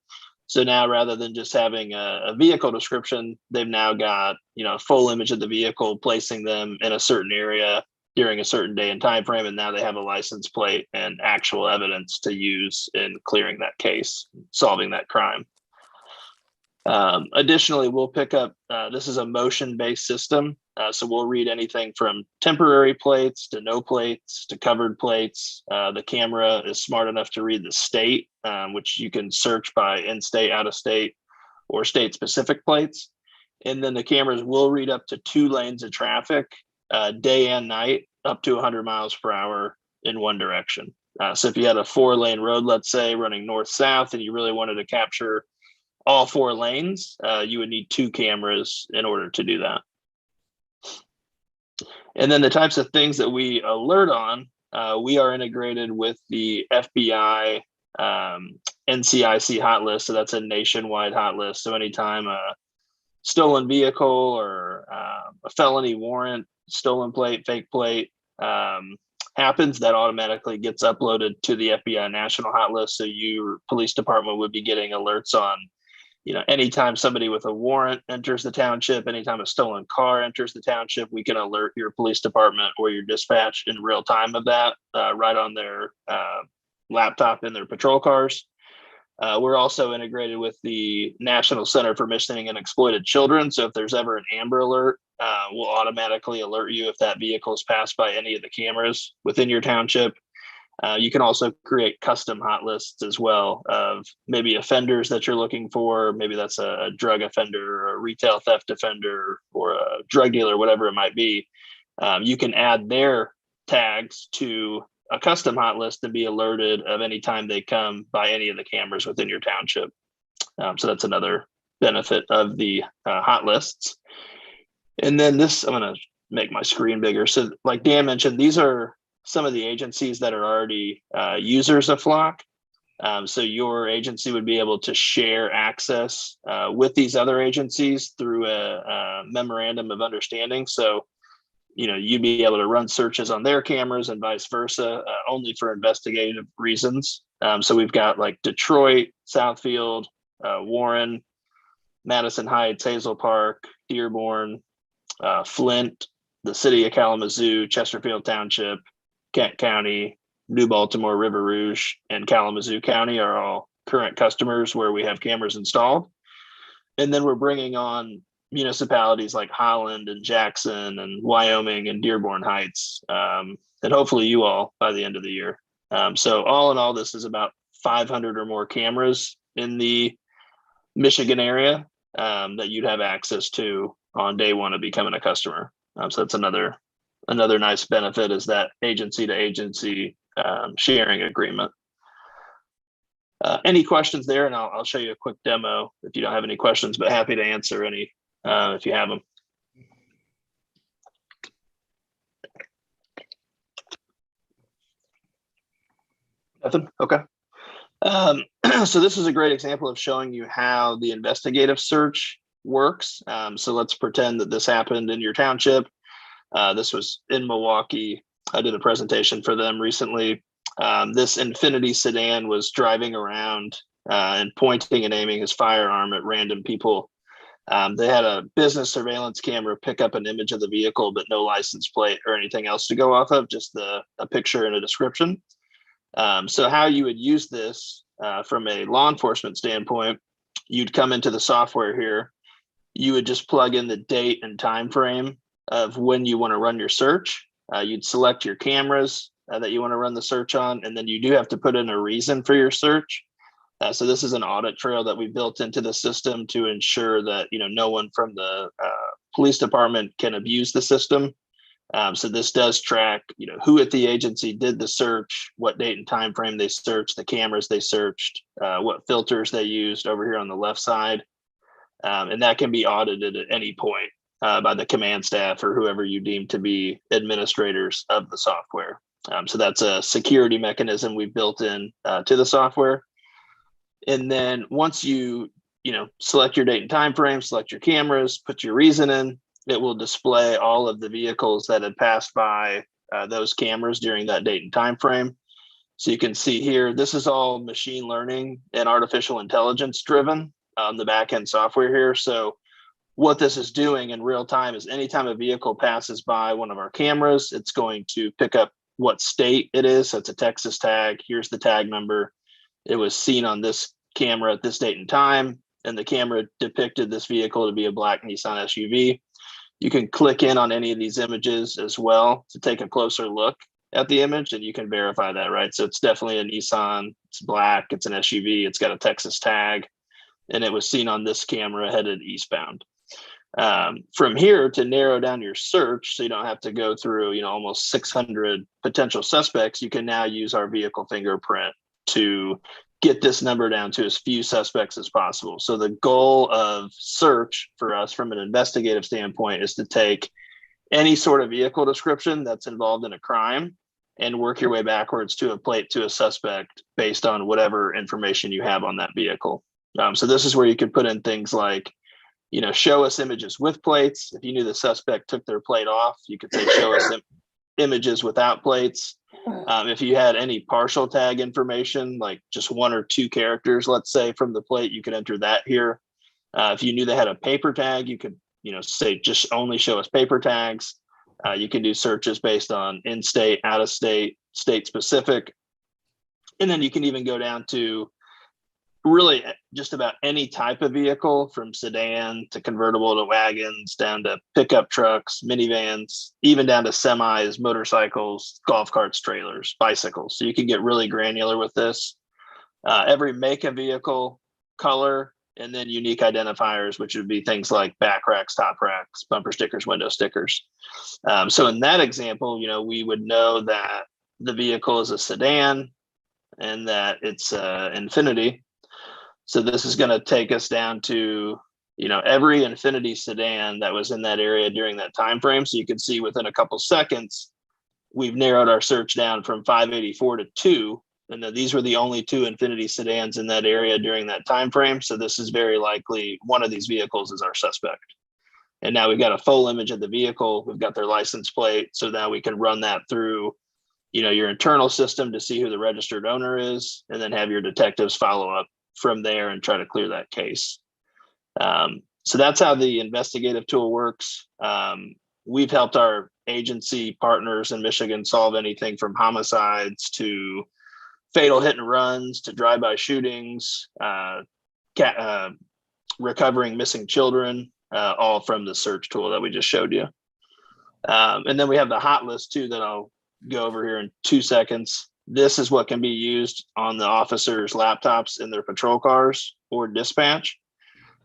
So now rather than just having a vehicle description, they've now got, a full image of the vehicle, placing them in a certain area during a certain day and time frame. And now they have a license plate and actual evidence to use in clearing that case, solving that crime. Additionally, we'll pick up, this is a motion-based system. So we'll read anything from temporary plates to no plates to covered plates. The camera is smart enough to read the state, which you can search by in-state, out-of-state, or state-specific plates. And then the cameras will read up to 2 lanes of traffic, day and night, up to 100 miles per hour in one direction. So if you had a 4-lane road, let's say, running north-south, and you really wanted to capture all 4 lanes, you would need 2 cameras in order to do that. And then the types of things that we alert on, we are integrated with the FBI NCIC hot list. So that's a nationwide hot list. So anytime a stolen vehicle or a felony warrant, stolen plate, fake plate happens, that automatically gets uploaded to the FBI national hot list. So your police department would be getting alerts on, anytime somebody with a warrant enters the township, anytime a stolen car enters the township, we can alert your police department or your dispatch in real time of that, right on their laptop in their patrol cars. We're also integrated with the National Center for Missing and Exploited Children. So if there's ever an Amber Alert, we'll automatically alert you if that vehicle is passed by any of the cameras within your township. You can also create custom hot lists as well of maybe offenders that you're looking for. Maybe that's a drug offender or a retail theft offender or a drug dealer, whatever it might be. You can add their tags to a custom hot list and be alerted of any time they come by any of the cameras within your township. So that's another benefit of the hot lists. And then this, I'm going to make my screen bigger. So like Dan mentioned, these are some of the agencies that are already users of Flock. So your agency would be able to share access with these other agencies through a memorandum of understanding. So, you'd be able to run searches on their cameras and vice versa, only for investigative reasons. So we've got like Detroit, Southfield, Warren, Madison Heights, Hazel Park, Dearborn, Flint, the city of Kalamazoo, Chesterfield Township, Kent County, New Baltimore, River Rouge, and Kalamazoo County are all current customers where we have cameras installed. And then we're bringing on municipalities like Holland and Jackson and Wyoming and Dearborn Heights, and hopefully you all by the end of the year. So all in all, this is about 500 or more cameras in the Michigan area that you'd have access to on day one of becoming a customer. So that's another nice benefit, is that agency to agency sharing agreement. Any questions there? And I'll show you a quick demo if you don't have any questions, but happy to answer any if you have them. Nothing? Okay. So this is a great example of showing you how the investigative search works. So let's pretend that this happened in your township. This was in Milwaukee. I did a presentation for them recently. This Infiniti sedan was driving around and pointing and aiming his firearm at random people. They had a business surveillance camera pick up an image of the vehicle, but no license plate or anything else to go off of, just a picture and a description. So how you would use this from a law enforcement standpoint, you'd come into the software here. You would just plug in the date and time frame of when you want to run your search. You'd select your cameras that you want to run the search on, and then you do have to put in a reason for your search. So this is an audit trail that we built into the system to ensure that no one from the police department can abuse the system. So this does track who at the agency did the search, what date and time frame they searched, the cameras they searched, what filters they used over here on the left side. And that can be audited at any point by the command staff or whoever you deem to be administrators of the software. So that's a security mechanism we built in to the software. And then once you select your date and time frame, select your cameras, put your reason in, it will display all of the vehicles that had passed by those cameras during that date and time frame. So you can see here, this is all machine learning and artificial intelligence driven on the back-end software here. So what this is doing in real time is anytime a vehicle passes by one of our cameras, it's going to pick up what state it is. So it's a Texas tag. Here's the tag number. It was seen on this camera at this date and time, and the camera depicted this vehicle to be a black Nissan SUV. You can click in on any of these images as well to take a closer look at the image, and you can verify that, right? So it's definitely a Nissan, it's black, it's an SUV, it's got a Texas tag, and it was seen on this camera headed eastbound. From here, to narrow down your search, so you don't have to go through almost 600 potential suspects, you can now use our vehicle fingerprint to get this number down to as few suspects as possible. So the goal of search for us from an investigative standpoint is to take any sort of vehicle description that's involved in a crime and work your way backwards to a plate to a suspect based on whatever information you have on that vehicle. So this is where you could put in things like, show us images with plates. If you knew the suspect took their plate off, you could say, show us images without plates. If you had any partial tag information, like just 1 or 2 characters, let's say, from the plate, you could enter that here. If you knew they had a paper tag, you could, say just only show us paper tags. You can do searches based on in-state, out-of-state, state-specific. And then you can even go down to really just about any type of vehicle, from sedan to convertible to wagons, down to pickup trucks, minivans, even down to semis, motorcycles, golf carts, trailers, bicycles. So you can get really granular with this. Every make of vehicle, color, and then unique identifiers, which would be things like back racks, top racks, bumper stickers, window stickers. So in that example, we would know that the vehicle is a sedan and that it's Infiniti. So this is going to take us down to, every Infiniti sedan that was in that area during that time frame. So you can see within a couple seconds, we've narrowed our search down from 584 to 2 And then these were the only 2 Infiniti sedans in that area during that time frame. So this is very likely one of these vehicles is our suspect. And now we've got a full image of the vehicle. We've got their license plate. So now we can run that through, your internal system to see who the registered owner is, and then have your detectives follow up from there and try to clear that case. So that's how the investigative tool works. We've helped our agency partners in Michigan solve anything from homicides to fatal hit and runs to drive-by shootings, recovering missing children, all from the search tool that we just showed you. And then we have the hot list too that I'll go over here in 2 seconds. This is what can be used on the officers' laptops in their patrol cars or dispatch.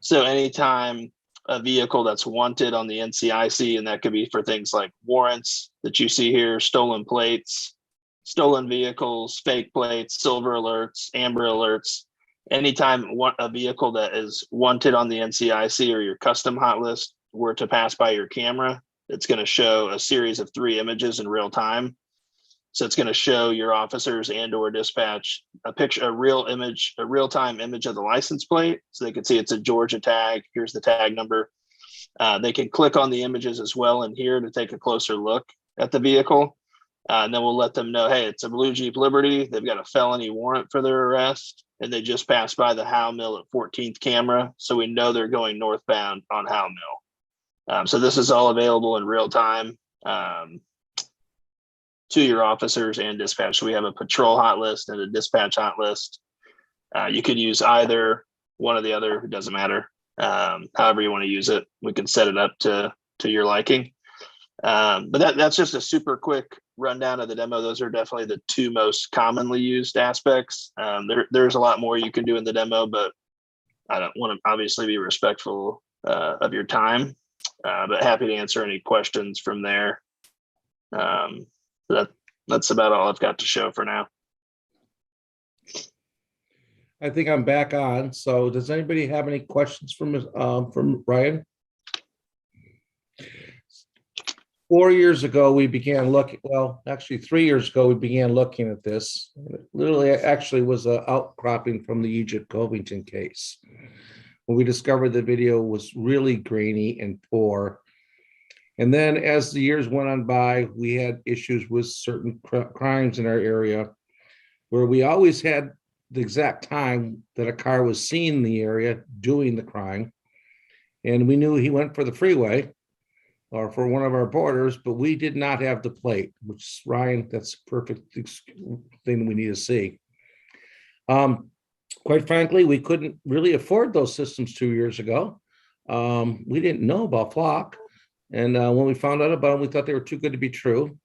So anytime a vehicle that's wanted on the NCIC, and that could be for things like warrants that you see here, stolen plates, stolen vehicles, fake plates, silver alerts, amber alerts, anytime a vehicle that is wanted on the NCIC or your custom hot list were to pass by your camera, it's going to show a series of 3 images in real time. So it's going to show your officers and or dispatch a picture, a real-time image of the license plate. So they can see it's a Georgia tag. Here's the tag number. They can click on the images as well in here to take a closer look at the vehicle. And then we'll let them know, hey, it's a blue Jeep Liberty. They've got a felony warrant for their arrest. And they just passed by the Howe Mill at 14th camera. So we know they're going northbound on Howe Mill. So this is all available in real time to your officers and dispatch. So we have a patrol hot list and a dispatch hot list. You could use either one or the other, it doesn't matter. However you want to use it, we can set it up to your liking. But that's just a super quick rundown of the demo. Those are definitely the 2 most commonly used aspects. There's a lot more you can do in the demo, but I don't want to obviously be respectful of your time, but happy to answer any questions from there. That's about all I've got to show for now. I think I'm back on. So does anybody have any questions from Ryan? 4 years ago, we began looking, well, actually 3 years ago, we began looking at this. It literally actually was an outcropping from the Egypt Covington case. When we discovered the video was really grainy and poor. And then as the years went on by, we had issues with certain crimes in our area where we always had the exact time that a car was seen in the area doing the crime. And we knew he went for the freeway or for one of our borders, but we did not have the plate, which, Ryan, that's a perfect thing we need to see. Quite frankly, we couldn't really afford those systems 2 years ago. We didn't know about Flock. And when we found out about them, we thought they were too good to be true.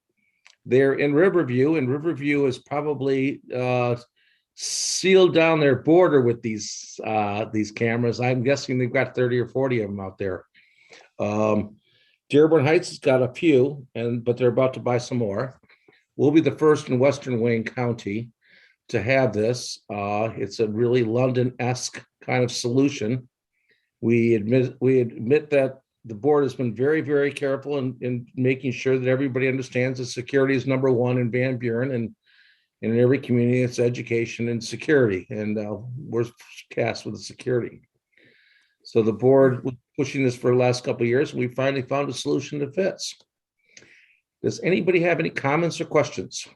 They're in Riverview, and Riverview is probably sealed down their border with these cameras. I'm guessing they've got 30 or 40 of them out there. Dearborn Heights has got a few, but they're about to buy some more. We'll be the first in Western Wayne County to have this. It's a really London-esque kind of solution. We admit that the board has been very, very careful in making sure that everybody understands that security is number one in Van Buren, and in every community, it's education and security. And we're cast with the security. So the board was pushing this for the last couple of years, and we finally found a solution that fits. Does anybody have any comments or questions?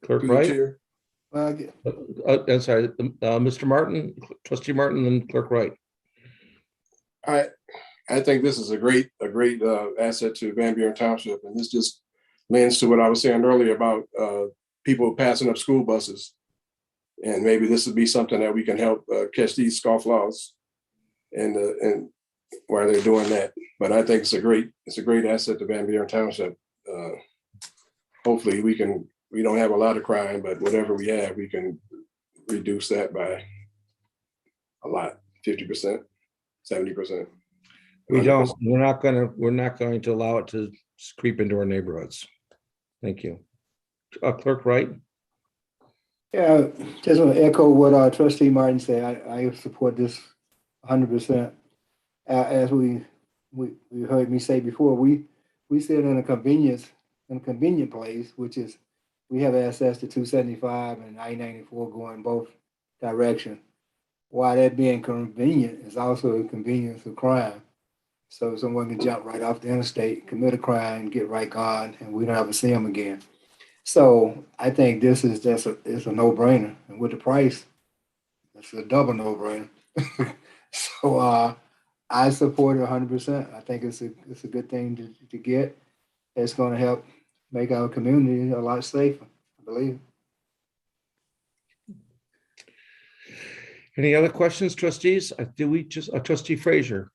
Clerk Wright? I'm sorry, Mr. Martin, Trustee Martin, and Clerk Wright. I think this is a great asset to Van Buren Township, and this just lends to what I was saying earlier about people passing up school buses, and maybe this would be something that we can help catch these scofflaws, and while they're doing that. But I think it's a great asset to Van Buren Township. Hopefully, we don't have a lot of crime, but whatever we have, we can reduce that by a lot, 50%. 70%. We don't. We're not going to allow it to creep into our neighborhoods. Thank you, Clerk Wright. Yeah, just want to echo what Trustee Martin said. I support this 100%. As we heard me say before, we sit in a convenient place, which is we have access to 275 and I-94 going both directions. While that being convenient, it's also a convenience of crime. So someone can jump right off the interstate, commit a crime, get right gone, and we don't ever see them again. So I think this is just it's a no-brainer, and with the price, it's a double no-brainer. So I support it 100%. I think it's a good thing to get. It's going to help make our community a lot safer, I believe. Any other questions, trustees? Do we just, trustee Frazier?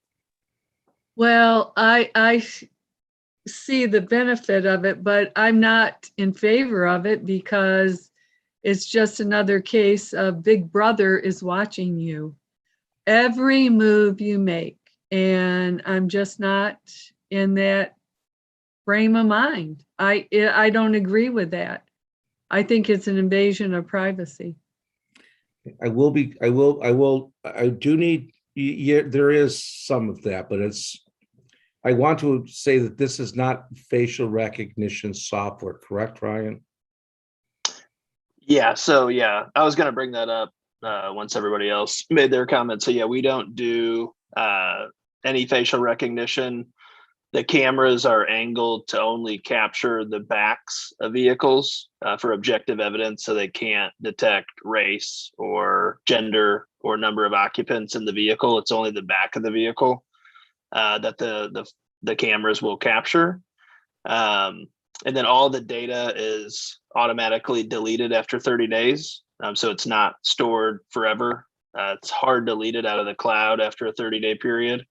Well, I see the benefit of it, but I'm not in favor of it because it's just another case of Big Brother is watching you. Every move you make, and I'm just not in that frame of mind. I don't agree with that. I think it's an invasion of privacy. I do need, yeah, there is some of that, but I want to say that this is not facial recognition software, correct, Ryan? Yeah, so yeah, I was gonna bring that up once everybody else made their comments. So yeah, we don't do any facial recognition. The cameras are angled to only capture the backs of vehicles for objective evidence, so they can't detect race or gender or number of occupants in the vehicle. It's only the back of the vehicle that the cameras will capture. And then all the data is automatically deleted after 30 days. So it's not stored forever. It's hard to delete it out of the cloud after a 30-day period.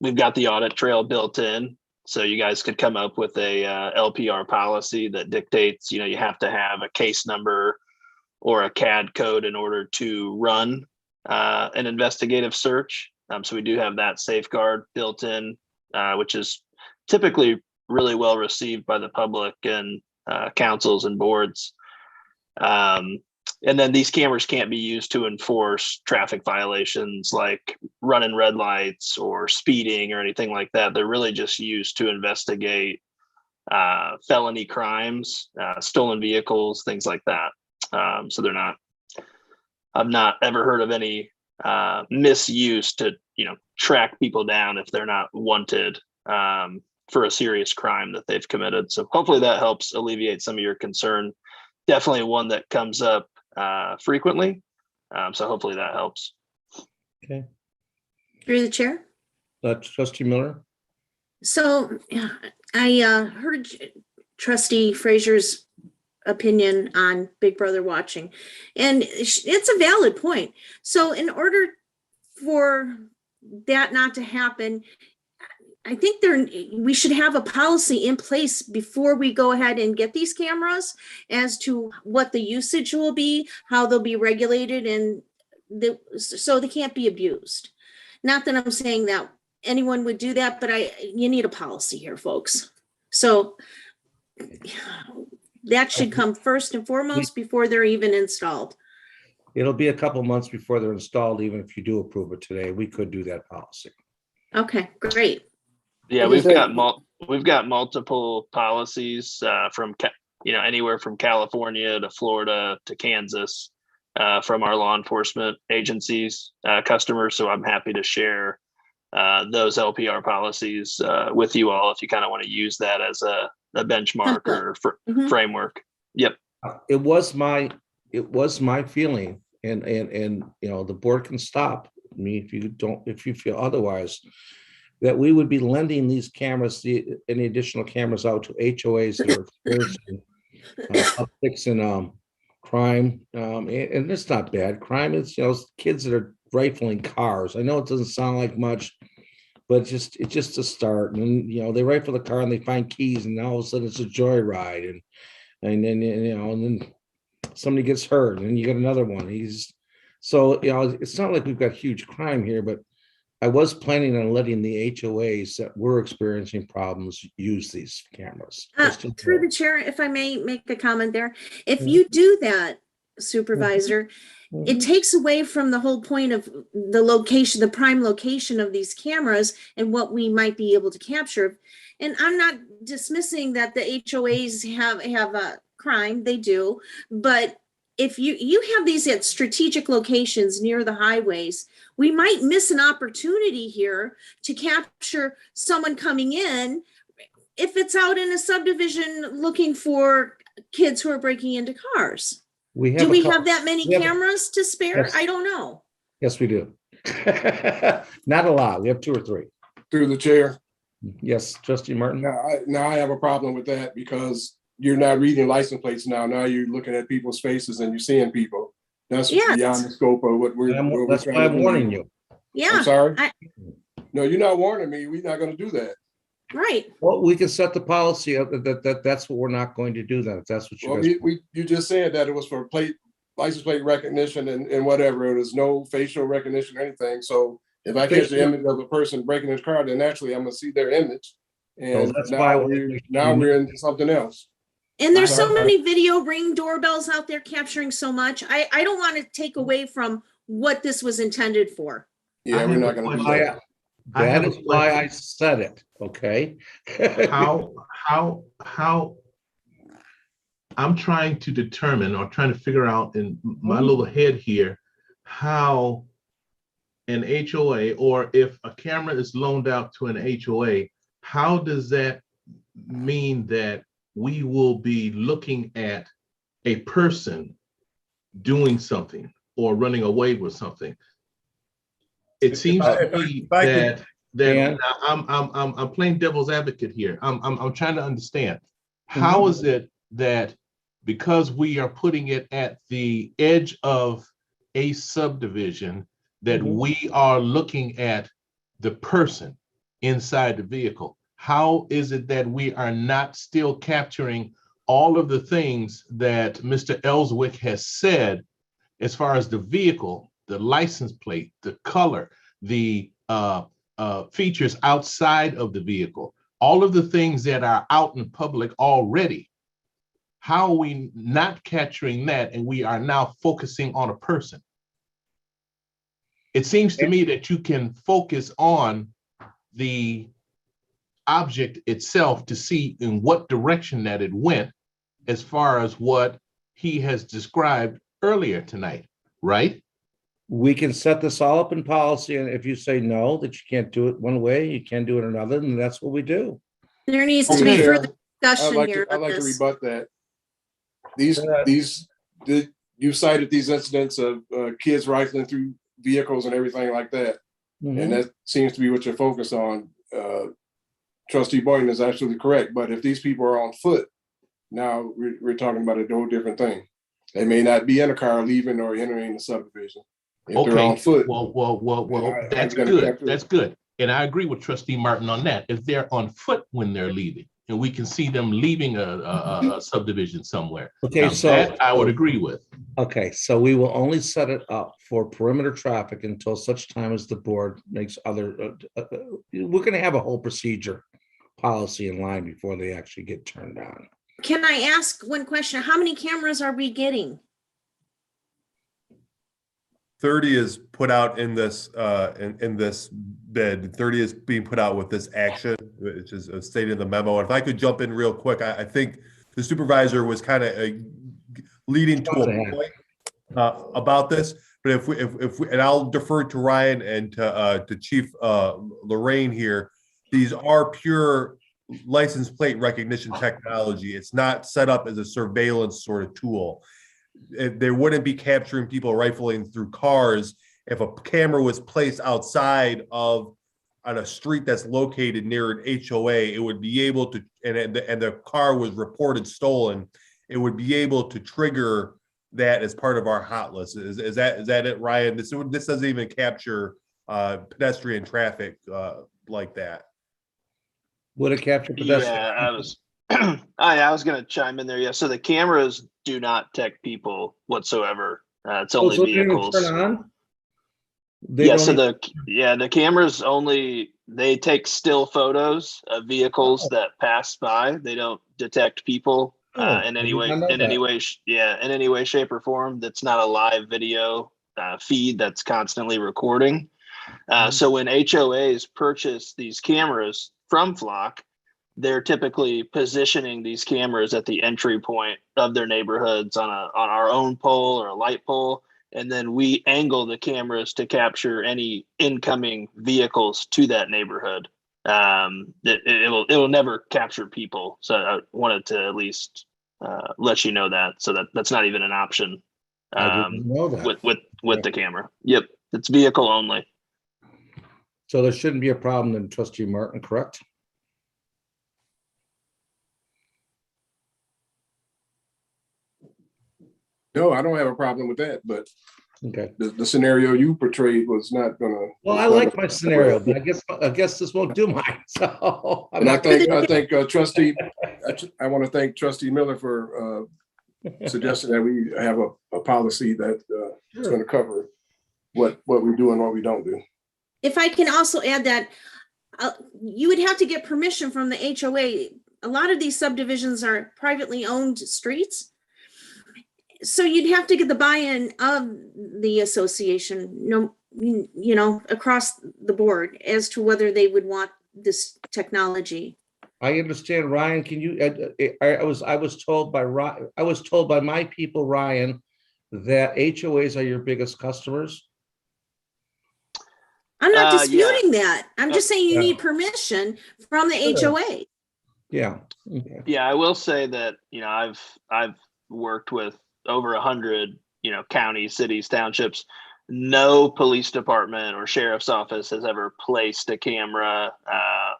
We've got the audit trail built in, so you guys could come up with a LPR policy that dictates, you have to have a case number or a CAD code in order to run an investigative search. So we do have that safeguard built in, which is typically really well received by the public and councils and boards. And then these cameras can't be used to enforce traffic violations like running red lights or speeding or anything like that. They're really just used to investigate felony crimes, stolen vehicles, things like that. So they're not, I've not ever heard of any misuse to, track people down if they're not wanted for a serious crime that they've committed. So hopefully that helps alleviate some of your concern. Definitely one that comes up frequently. So hopefully that helps. Okay. Through the chair. Trustee Miller? So I heard Trustee Frazier's opinion on Big Brother watching, and it's a valid point. So in order for that not to happen, I think we should have a policy in place before we go ahead and get these cameras as to what the usage will be, how they'll be regulated, and so they can't be abused. Not that I'm saying that anyone would do that, but you need a policy here, folks. So that should come first and foremost before they're even installed. It'll be a couple months before they're installed, even if you do approve it today. We could do that policy. Okay, great. Yeah, we've got multiple policies from anywhere from California to Florida to Kansas from our law enforcement agencies, customers. So I'm happy to share those LPR policies with you all if you kind of want to use that as a benchmark or framework. Yep. It was my feeling, and the board can stop me if you feel otherwise, that we would be lending these cameras, any additional cameras, out to HOAs that are experiencing upticks in crime. And it's not bad. Crime is, kids that are rifling cars. I know it doesn't sound like much, but it's just a start. And they rifle the car and they find keys, and all of a sudden it's a joyride, and then somebody gets hurt, and you get another one. It's not like we've got huge crime here, but I was planning on letting the HOAs that were experiencing problems use these cameras. Through the chair, if I may make a comment there, if you do that, Supervisor, it takes away from the whole point of the location, the prime location of these cameras and what we might be able to capture. And I'm not dismissing that the HOAs have a crime, they do, but if you have these at strategic locations near the highways, we might miss an opportunity here to capture someone coming in if it's out in a subdivision looking for kids who are breaking into cars. Do we have that many cameras to spare? Yes. I don't know. Yes, we do. Not a lot. We have 2 or 3. Through the chair. Yes, Trustee Martin. Now I have a problem with that because you're not reading license plates now. Now you're looking at people's faces and you're seeing people. That's beyond the scope of what we're. That's why I'm warning you. Yeah. I'm sorry. No, you're not warning me. We're not going to do that. Right. Well, we can set the policy up that's what we're not going to do then, if that's what you Well, guys. you just said that it was for license plate recognition and whatever. There's no facial recognition or anything. So if I catch the image of a person breaking his car, then naturally I'm gonna see their image. And that's now why we're in something else. And there's so many video Ring doorbells out there capturing so much. I don't want to take away from what this was intended for. Yeah, we're not gonna do that. That is why I said it, okay? How I'm trying to determine or trying to figure out in my little head here, how an HOA, or if a camera is loaned out to an HOA, how does that mean that we will be looking at a person doing something or running away with something? It seems to me that I'm playing devil's advocate here. I'm trying to understand. How is it that because we are putting it at the edge of a subdivision that we are looking at the person inside the vehicle? How is it that we are not still capturing all of the things that Mr. Ellswick has said as far as the vehicle, the license plate, the color, the features outside of the vehicle, all of the things that are out in public already? How are we not capturing that and we are now focusing on a person? It seems to me that you can focus on the object itself to see in what direction that it went as far as what he has described earlier tonight, right? We can set this all up in policy, and if you say no, that you can't do it one way, you can't do it another, then that's what we do. There needs to be further discussion here. I'd like to rebut that. You cited these incidents of kids rifling through vehicles and everything like that. And that seems to be what you're focused on. Trustee Boyden is absolutely correct. But if these people are on foot, now we're talking about a whole different thing. They may not be in a car leaving or entering the subdivision. If they're on foot. Well, that's good. That's good. And I agree with Trustee Martin on that. If they're on foot when they're leaving, and we can see them leaving a subdivision somewhere. Okay, now, so that I would agree with. Okay, so we will only set it up for perimeter traffic until such time as the board makes other. We're going to have a whole procedure policy in line before they actually get turned on. Can I ask one question? How many cameras are we getting? 30 is put out in this in this bid. 30 is being put out with this action, which is stated in the memo. And if I could jump in real quick, I think the supervisor was kind of leading to a point about this. But if we, and I'll defer to Ryan and to Chief Lorraine here. These are pure license plate recognition technology. It's not set up as a surveillance sort of tool. They wouldn't be capturing people rifling through cars. If a camera was placed outside of on a street that's located near an HOA, it would be able to, and the car was reported stolen, it would be able to trigger that as part of our hot list. Is that it, Ryan? This doesn't even capture pedestrian traffic like that. Would it capture pedestrian? Yeah, I was going to chime in there. Yeah, so the cameras do not detect people whatsoever. It's only vehicles. So the cameras only, they take still photos of vehicles that pass by. They don't detect people in any way, in any way, shape, or form. That's not a live video feed that's constantly recording. So when HOAs purchase these cameras from Flock, they're typically positioning these cameras at the entry point of their neighborhoods on our own pole or a light pole. And then we angle the cameras to capture any incoming vehicles to that neighborhood. It will never capture people. So I wanted to at least let you know that. So that's not even an option. I didn't know that. With the camera. Yep, it's vehicle only. So there shouldn't be a problem then, Trustee Martin, correct? No, I don't have a problem with that, but Okay. the scenario you portrayed was not gonna. Well, I like my scenario, but I guess this won't do mine. So I'm And I not think Trustee, I want to thank Trustee Miller for suggesting that we have a policy that is going to cover what we do and what we don't do. If I can also add that you would have to get permission from the HOA. A lot of these subdivisions are privately owned streets. So you'd have to get the buy-in of the association, across the board as to whether they would want this technology. I understand, Ryan. Can you? I was told by my people, Ryan, that HOAs are your biggest customers. I'm not disputing that. I'm just saying you need permission from the HOA. Yeah. Yeah, I will say that I've worked with over 100 counties, cities, townships. No police department or sheriff's office has ever placed a camera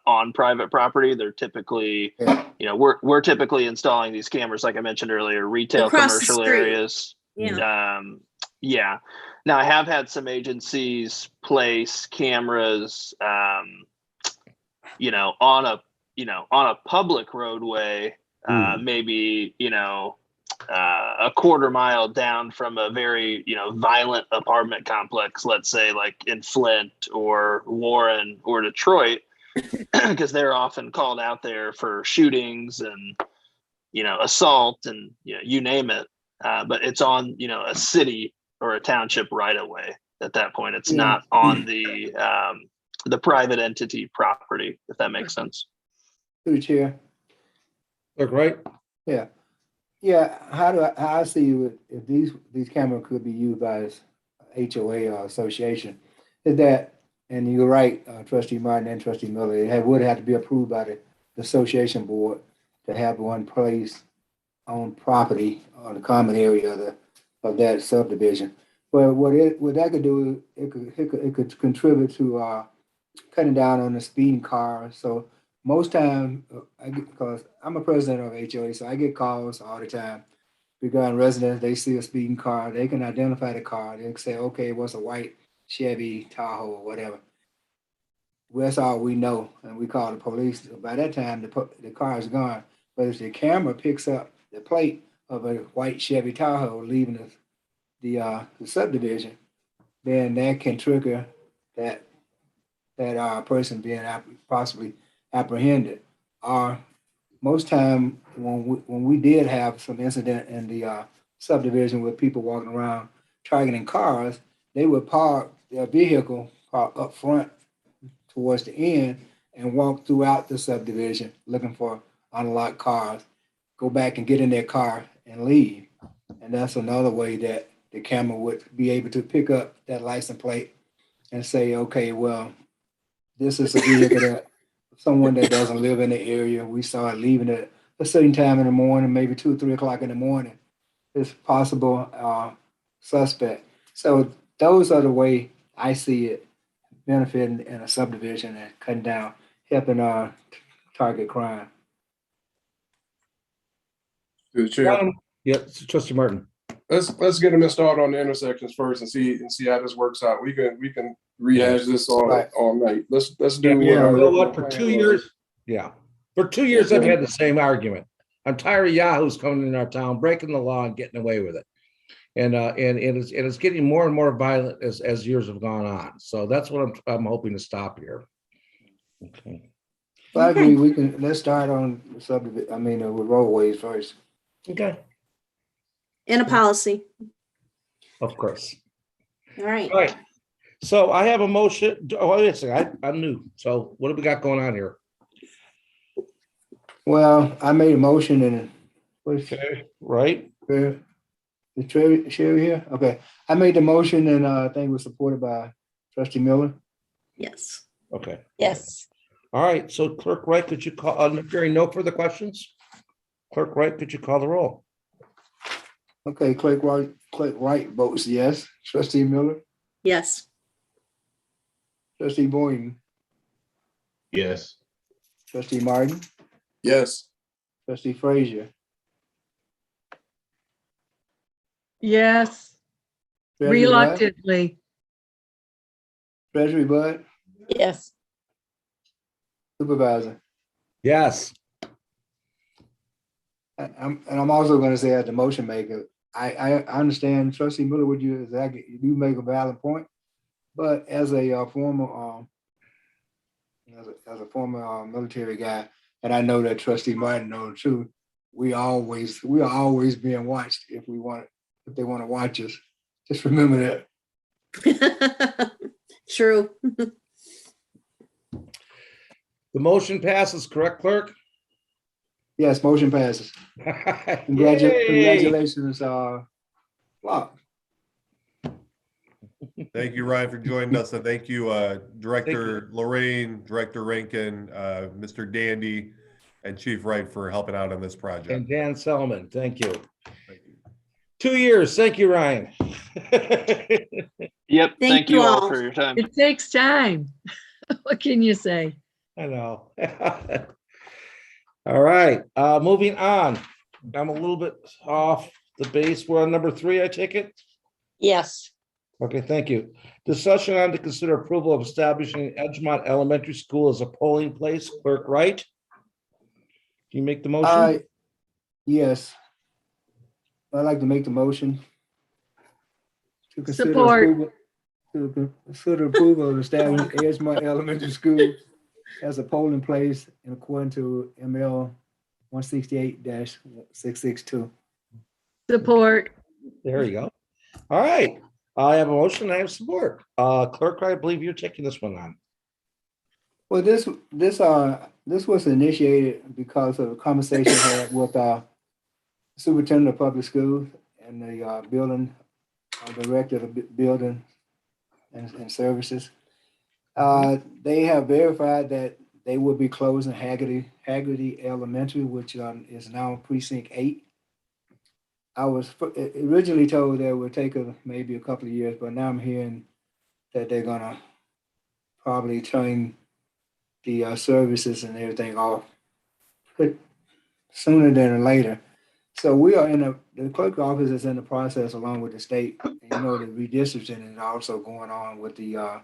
on private property. They're typically, we're typically installing these cameras, like I mentioned earlier, retail, across commercial areas. Yeah. Now I have had some agencies place cameras, on a public roadway, maybe, a quarter mile down from a very, violent apartment complex, let's say like in Flint or Warren or Detroit, because they're often called out there for shootings and, assault and, you name it. But it's on, a city or a township right away at that point. It's not on the private entity property, if that makes sense. Through the chair. Look, right? Yeah. Yeah, how I see it, if these cameras could be used by HOA or association, is that, and you're right, Trustee Martin and Trustee Miller, it would have to be approved by the association board to have one placed on property on the common area of that subdivision. But what that could do, it could contribute to cutting down on the speeding cars. So most time, because I'm a president of HOA, so I get calls all the time regarding residents. They see a speeding car, they can identify the car. They can say, okay, it was a white Chevy Tahoe or whatever. Well, that's all we know, and we call the police. By that time, the car is gone. But if the camera picks up the plate of a white Chevy Tahoe leaving the subdivision, then that can trigger that person being possibly apprehended. Most time when we did have some incident in the subdivision with people walking around targeting cars, they would park their vehicle up front towards the end and walk throughout the subdivision looking for unlocked cars, go back and get in their car and leave. And that's another way that the camera would be able to pick up that license plate and say, okay, well, this is a vehicle that someone that doesn't live in the area, we saw it leaving at a certain time in the morning, maybe 2 or 3 o'clock in the morning. It's possible suspect. So those are the way I see it benefiting in a subdivision and cutting down, helping target crime. To the chair. Yeah, Trustee Martin. Let's get them installed on the intersections first and see how this works out. We can rehash this all night. Let's do. You know what? For 2 years, for 2 years I've had the same argument. I'm tired of yahoos coming in our town, breaking the law and getting away with it, and it's getting more and more violent as years have gone on. So that's what I'm hoping to stop here. Okay. Well, I agree. Let's start on the subdivision. With roadways first. Okay, And a policy. of course. All right. All right. So I have a motion. Oh, wait a second. I'm new. So what do we got going on here? Well, I made a motion and what's Okay, right? the Sherry here? Okay, I made the motion and I think it was supported by trustee Miller. Yes. Okay. Yes. All right. So Clerk Wright, could you call, hearing no further questions? Clerk Wright, could you call the roll? Okay, Clerk Wright votes yes. Trustee Miller, Yes. trustee Boyden, Yes. trustee Martin, Yes. trustee Frazier, Yes, Treasury Bud, reluctantly. Treasury Bud, Yes. Supervisor. Yes. I'm also going to say as the motion maker, I understand trustee Miller, would you exactly, you make a valid point, but as a former military guy, and I know that trustee Martin knows too, we are always being watched if they want to watch us. Just remember that. True. The motion passes, correct, clerk? Yes, motion passes. Yay. Congratulations, Clark. Thank you, Ryan, for joining us, and thank you, Director Lorraine, Director Rankin, Mr. Dandy, and Chief Wright for helping out on this project. And Dan Selman, thank you. Thank you. 2 years. Thank you, Ryan. Yep. Thank Thank you you all all. for your time. It takes time. What can you say? I know. All right, moving on. I'm a little bit off the base. We're on number 3, I take it? Yes. Okay, thank you. Discussion on to consider approval of establishing Edgemont Elementary School as a polling place. Clerk Wright? Can you make the motion? Yes. I'd like to make the motion to consider Support. approval, to consider approval of establishing Edgemont Elementary School as a polling place in according to ML 168-662. Support. There you go. All right, I have a motion, I have support. Clerk Wright, I believe you're taking this one on. Well, this was initiated because of a conversation I had with superintendent of public schools and the building director of the building and services. They have verified that they will be closing Haggerty Elementary, which is now precinct 8. I was originally told that it would take maybe a couple of years, but now I'm hearing that they're gonna probably turn the services and everything off sooner than later. So we are the clerk office is in the process along with the state. And, the redistricting is also going on with the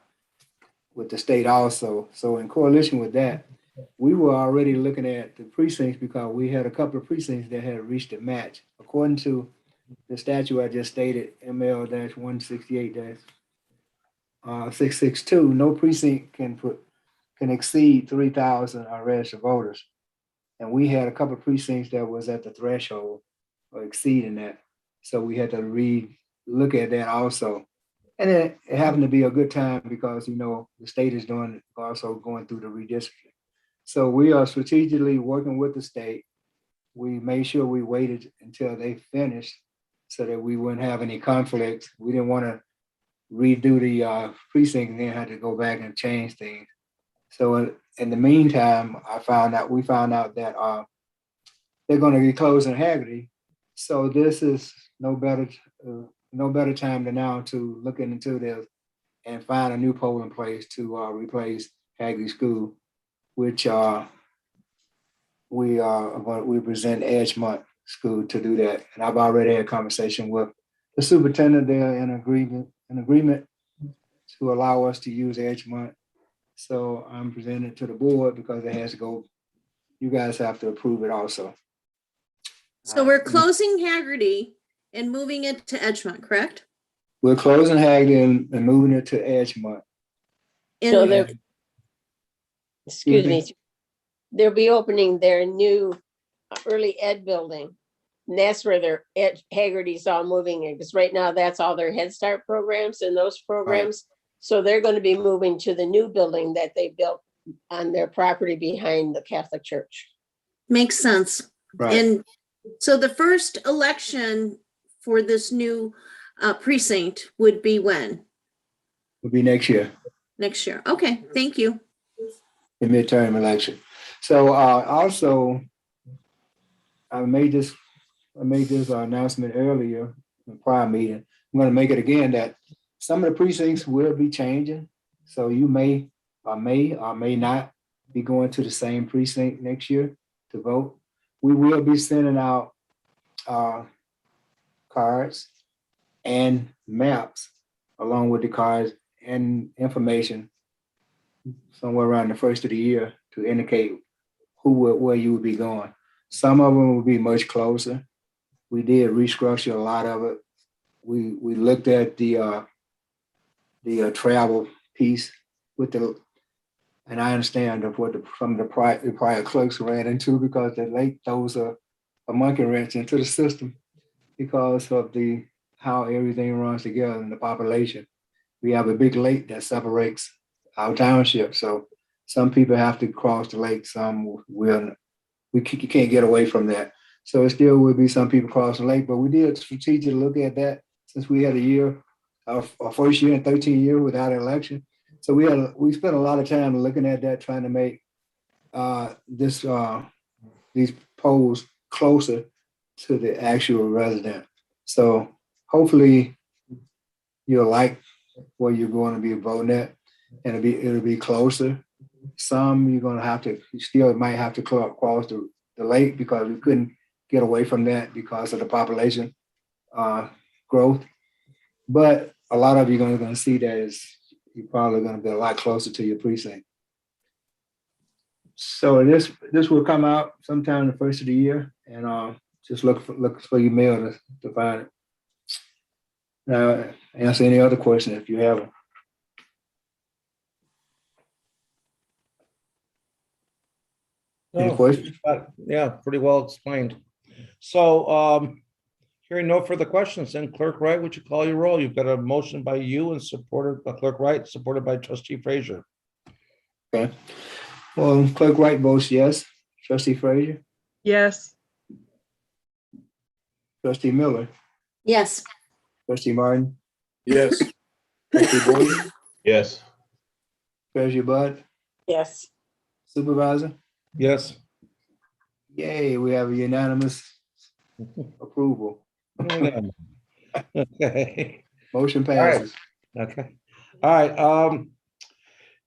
state also. So in coalition with that, we were already looking at the precincts because we had a couple of precincts that had reached a match. According to the statute I just stated, ML-168-662, no precinct can exceed 3,000 registered voters. And we had a couple of precincts that was at the threshold or exceeding that. So we had to look at that also. And it happened to be a good time because, the state is also going through the redistricting. So we are strategically working with the state. We made sure we waited until they finished so that we wouldn't have any conflicts. We didn't want to redo the precinct and then had to go back and change things. So in the meantime, we found out that they're going to be closing Haggerty. So this is no better time than now to look into this and find a new polling place to replace Haggerty School, which we present Edgemont School to do that. And I've already had a conversation with the superintendent there in agreement to allow us to use Edgemont. So I'm presenting it to the board because it has to go, you guys have to approve it also. So we're closing Haggerty and moving it to Edgemont, correct? We're closing Haggerty and moving it to Edgemont. So And they're, excuse me, they'll be opening their new early ed building And that's where their Haggerty's all moving in, because right now that's all their Head Start programs and those programs. So they're going to be moving to the new building that they built on their property behind the Catholic Church. Makes sense. Right. And so the first election for this new precinct would be when? Will be next year, Next year. Okay, thank you. the midterm election. So also, I made this announcement earlier in the prior meeting. I'm going to make it again that some of the precincts will be changing. So you may or may not be going to the same precinct next year to vote. We will be sending out cards and maps along with the cards and information somewhere around the first of the year to indicate where you would be going. Some of them will be much closer. We did restructure a lot of it. We looked at the travel piece with and I understand of what some of the prior clerks ran into, because the lake throws a monkey wrench into the system because of how everything runs together in the population. We have a big lake that separates our township, so some people have to cross the lake. Some will. You can't get away from that. So it still will be some people crossing the lake, but we did strategically look at that since we had our first year in 13 years without an election. So we spent a lot of time looking at that, trying to make these polls closer to the actual resident. So hopefully you'll like where you're going to be voting at, and it'll be closer. Some you still might have to cross the lake because we couldn't get away from that because of the population growth. But a lot of you are going to see that you're probably going to be a lot closer to your precinct. So this will come out sometime the first of the year, and just look for your mail to find it. Now, answer any other question if you have them. Any questions? Yeah, pretty well explained. So hearing no further questions, then Clerk Wright, would you call your roll? You've got a motion by you and supported by Clerk Wright, supported by Trustee Frazier. Okay. Well, Clerk Wright votes yes. Trustee Frazier? Yes. Trustee Miller? Yes. Trustee Martin? Yes. Trustee Boyd? Yes. Treasurer Bud? Yes. Supervisor? Yes. Yay, we have a unanimous approval. Okay. Motion All right. passes. Okay. All right.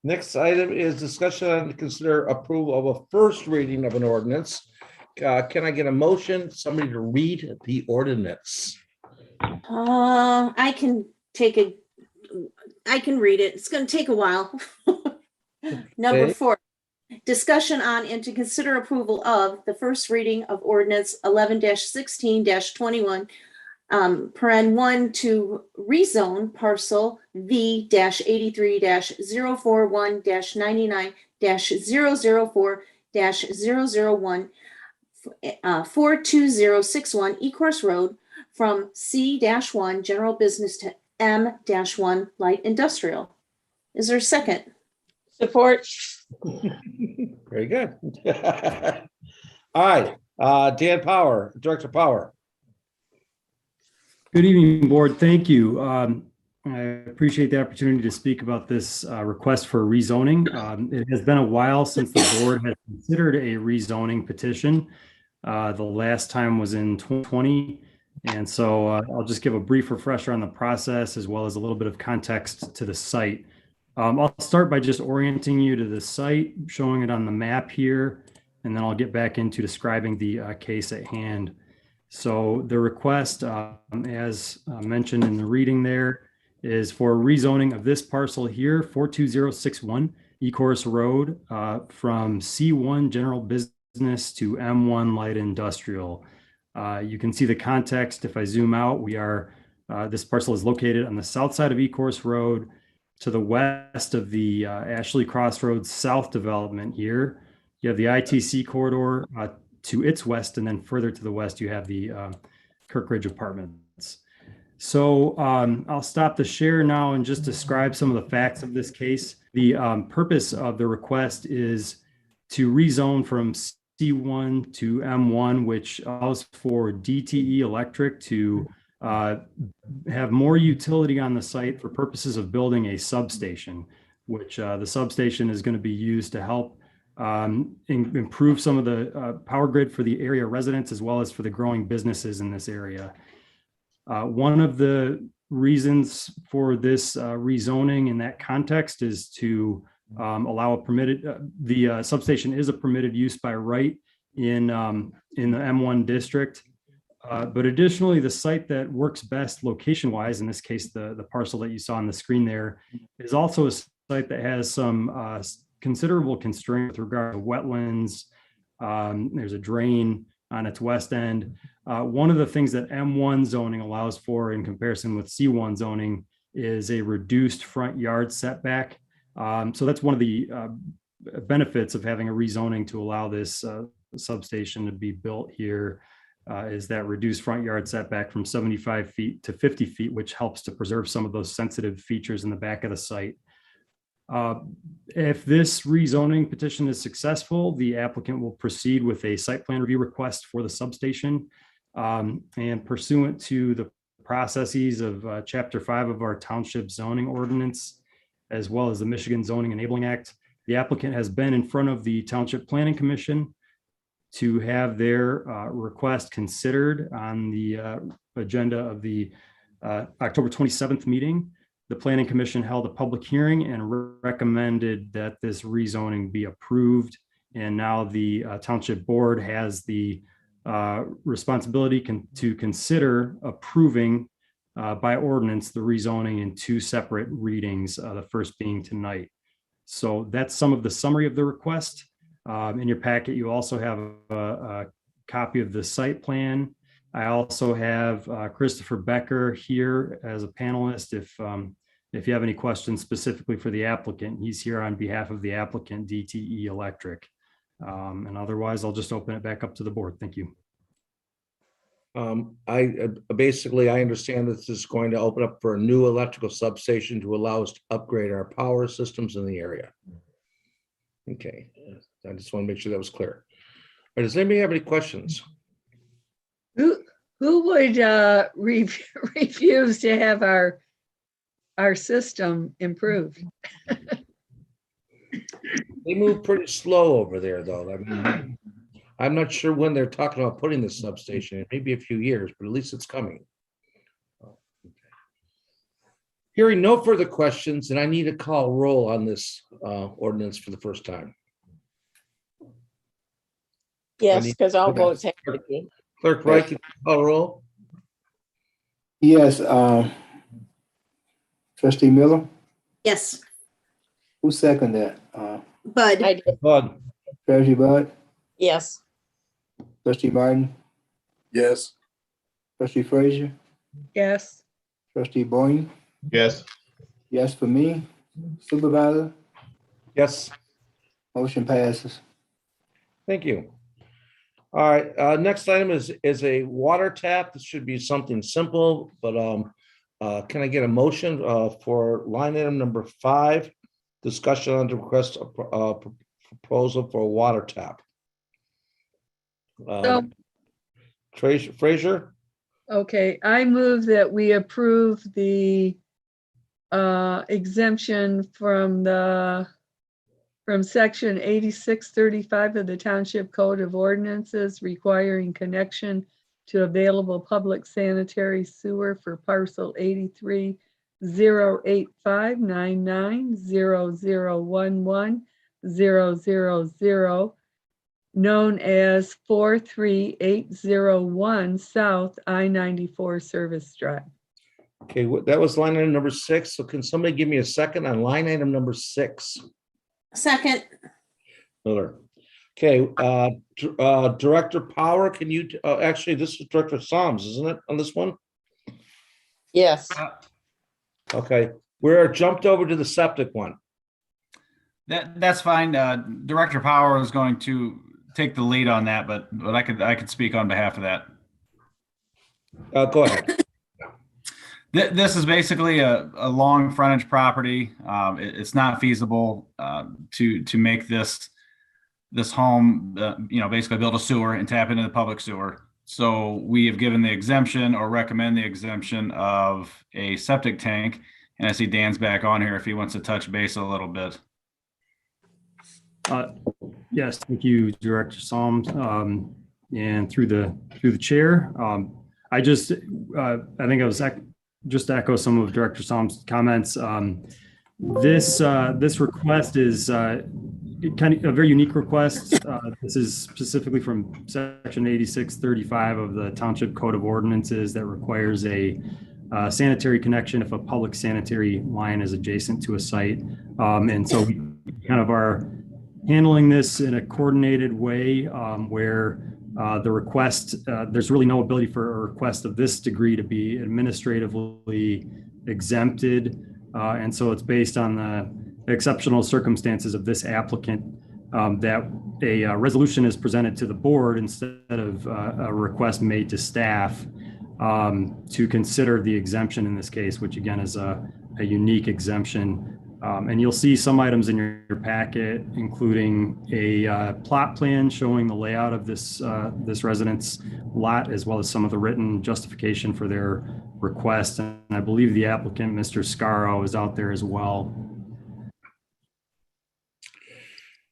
Next item is discussion and consider approval of a first reading of an ordinance. Can I get a motion, somebody to read the ordinance? I can read it. It's going to take a while. Number Okay. 4, discussion on and to consider approval of the first reading of ordinance 11-16-21, paren 1 to rezone parcel V-83-041-99-004-001 42061 Ecorse Road from C-1 general business to M-1 light industrial. Is there a second? Support. Very good. All right, Dan Power, Director Power. Good evening, Board. Thank you. I appreciate the opportunity to speak about this request for rezoning. It has been a while since the board has considered a rezoning petition. The last time was in 2020. And so I'll just give a brief refresher on the process as well as a little bit of context to the site. I'll start by just orienting you to the site, showing it on the map here, and then I'll get back into describing the case at hand. So the request, as mentioned in the reading there, is for rezoning of this parcel here, 42061 Ecorse Road, from C1 general business to M1 light industrial. You can see the context. If I zoom out, this parcel is located on the south side of Ecorse Road to the west of the Ashley Crossroads South development here. You have the ITC corridor to its west, and then further to the west, you have the Kirkridge Apartments. So I'll stop the share now and just describe some of the facts of this case. The purpose of the request is to rezone from C1 to M1, which allows for DTE Electric to have more utility on the site for purposes of building a substation, which the substation is going to be used to help improve some of the power grid for the area residents as well as for the growing businesses in this area. One of the reasons for this rezoning in that context is to allow a permitted, the substation is a permitted use by right in the M1 district. But additionally, the site that works best location-wise, in this case, the parcel that you saw on the screen there, is also a site that has some considerable constraints with regard to wetlands. There's a drain on its west end. One of the things that M1 zoning allows for in comparison with C1 zoning is a reduced front yard setback. So that's one of the benefits of having a rezoning to allow this substation to be built here, is that reduced front yard setback from 75 feet to 50 feet, which helps to preserve some of those sensitive features in the back of the site. If this rezoning petition is successful, the applicant will proceed with a site plan review request for the substation. And pursuant to the processes of Chapter 5 of our Township Zoning Ordinance, as well as the Michigan Zoning Enabling Act, the applicant has been in front of the Township Planning Commission to have their request considered on the agenda of the October 27th meeting. The Planning Commission held a public hearing and recommended that this rezoning be approved. And now the Township Board has the responsibility to consider approving by ordinance the rezoning in two separate readings, the first being tonight. So that's some of the summary of the request. In your packet, you also have a copy of the site plan. I also have Christopher Becker here as a panelist. If you have any questions specifically for the applicant, he's here on behalf of the applicant, DTE Electric. And otherwise, I'll just open it back up to the board. Thank you. I understand this is going to open up for a new electrical substation to allow us to upgrade our power systems in the area. Okay, I just want to make sure that was clear. All right, does anybody have any questions? Who would refuse to have our system improved? They move pretty slow over there, though. I mean, I'm not sure when they're talking about putting this substation in, maybe a few years, but at least it's coming. Hearing no further questions, and I need a call roll on this ordinance for the first time. Yes, because all votes have to be. Clerk Wright, can you call roll? Yes, Trustee Miller, Yes, who seconded that? Bud. I did, Bud. Trustee Bud, yes. Trustee Martin, Yes. Trustee Frazier, Yes. Trustee Boyne, Yes. yes for me. Supervisor, Yes, motion passes. thank you. All right, next item is a water tap. This should be something simple, but can I get a motion for line item number 5, discussion on the request of proposal for a water tap? Frazier? Okay, I move that we approve the exemption from section 8635 of the Township Code of Ordinances requiring connection to available public sanitary sewer for parcel 83-085-99-0011-000, known as 43801 South I-94 Service Drive. Okay, that was line item number 6. So can somebody give me a second on line item number 6? Second. Miller. Okay, Director Power, can you, actually, this is Director Psalms, isn't it, on this one? Yes, Okay, we're jumped over to the septic one. That's fine. Director Power is going to take the lead on that, but I could speak on behalf of that. Go ahead. This is basically a long frontage property. It's not feasible to make this home, basically build a sewer and tap into the public sewer. So we have given the exemption or recommend the exemption of a septic tank. And I see Dan's back on here if he wants to touch base a little bit. Yes, thank you, Director Solms, and through the chair. I think I was just to echo some of Director Solms' comments. This request is kind of a very unique request. This is specifically from Section 8635 of the Township Code of Ordinances that requires a sanitary connection if a public sanitary line is adjacent to a site. And so we kind of are handling this in a coordinated way where the request, there's really no ability for a request of this degree to be administratively exempted. And so it's based on the exceptional circumstances of this applicant that a resolution is presented to the board instead of a request made to staff to consider the exemption in this case, which again is a unique exemption. And you'll see some items in your packet, including a plot plan showing the layout of this residence lot, as well as some of the written justification for their request. And I believe the applicant, Mr. Scaro, is out there as well.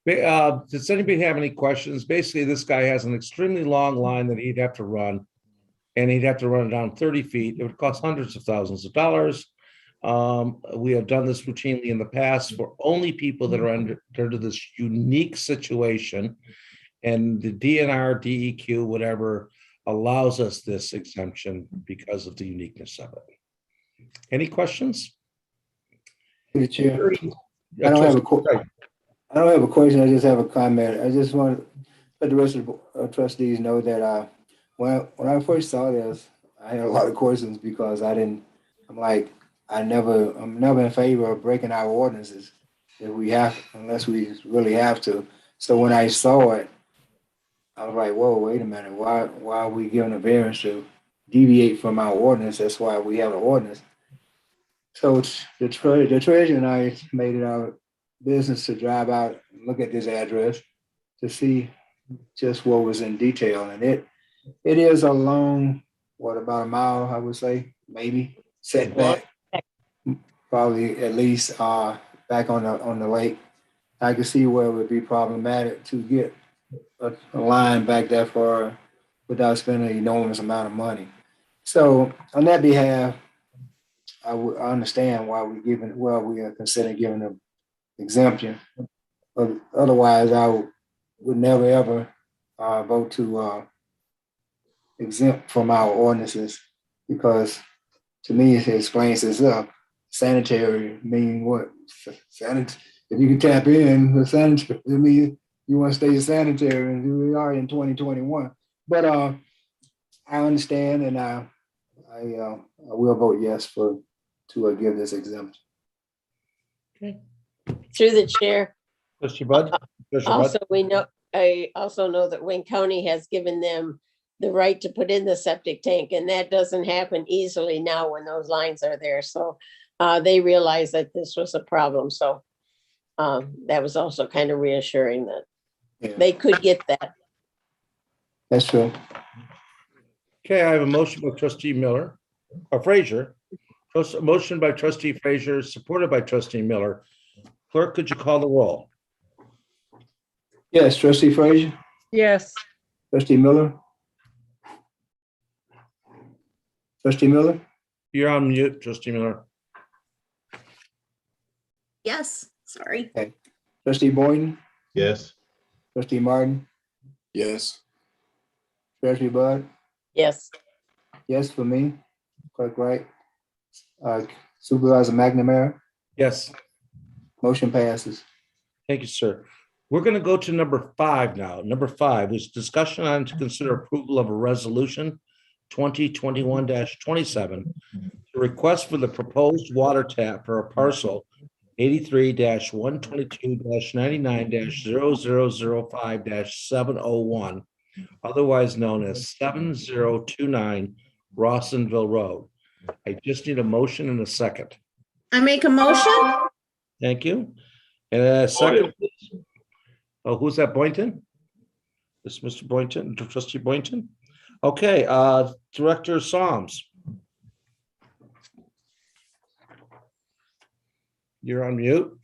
Does anybody have any questions? Basically, this guy has an extremely long line that he'd have to run, and he'd have to run it down 30 feet. It would cost hundreds of thousands of dollars. We have done this routinely in the past for only people that are under this unique situation, and the DNR, DEQ, whatever, allows us this exemption because of the uniqueness of it. Any questions? The chair. I don't have a question. I just have a comment. I just want to let the rest of the trustees know that when I first saw this, I had a lot of questions because I'm never in favor of breaking our ordinances unless we really have to. So when I saw it, I was like, whoa, wait a minute. Why are we giving a variance to deviate from our ordinance? That's why we have an ordinance. So the treasurer and I made it our business to drive out and look at this address to see just what was in detail. And it is a long, about a mile, I would say, maybe, setback. Probably at least back on the lake. I could see where it would be problematic to get a line back that far without spending an enormous amount of money. So on that behalf, I understand why we are considering giving them exemption. But otherwise, I would never ever vote to exempt from our ordinances, because to me it explains itself. Sanitary meaning what? If you can tap in the sanitary, I mean, you want to stay sanitary, and we are in 2021. But I understand, and I will vote yes to give this exemption. Okay. Through the chair. Trustee Bud? I also know that Wayne County has given them the right to put in the septic tank, and that doesn't happen easily now when those lines are there. So they realized that this was a problem. So that was also kind of reassuring that they could get that. That's true. Okay, I have a motion by Trustee Miller, or Frazier. Motion by Trustee Frazier, supported by Trustee Miller. Clerk, could you call the roll? Yes, Trustee Frazier. Yes. Trustee Miller. Trustee Miller. You're on mute, Trustee Miller. Yes, sorry. Okay. Trustee Boyden. Yes. Trustee Martin. Yes. Trustee Bud. Yes. Yes for me. Clerk Wright. Supervisor McNamara. Yes. Motion passes. Thank you, sir. We're going to go to number 5 now. Number 5 is discussion on to consider approval of a resolution 2021-27 to request for the proposed water tap for a parcel 83-122-99-0005-701, otherwise known as 7029 Rawsonville Road. I just need a motion and a second. I make a motion? Thank you. And a second, please. Oh, who's that, Boynton? This is Mr. Boynton, Trustee Boynton? Okay, Director Psalms. You're on mute.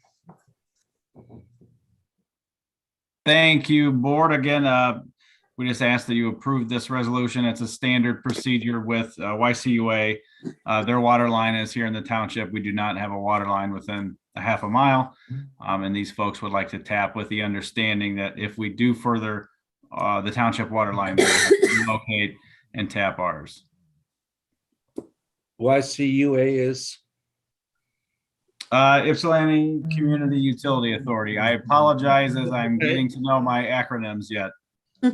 Thank you, board. Again, we just ask that you approve this resolution. It's a standard procedure with YCUA. Their water line is here in the township. We do not have a water line within a half a mile. And these folks would like to tap with the understanding that if we do further the township water line, they have to relocate and tap ours. YCUA is? Ypsilanti Community Utility Authority. I apologize as I'm getting to know my acronyms yet.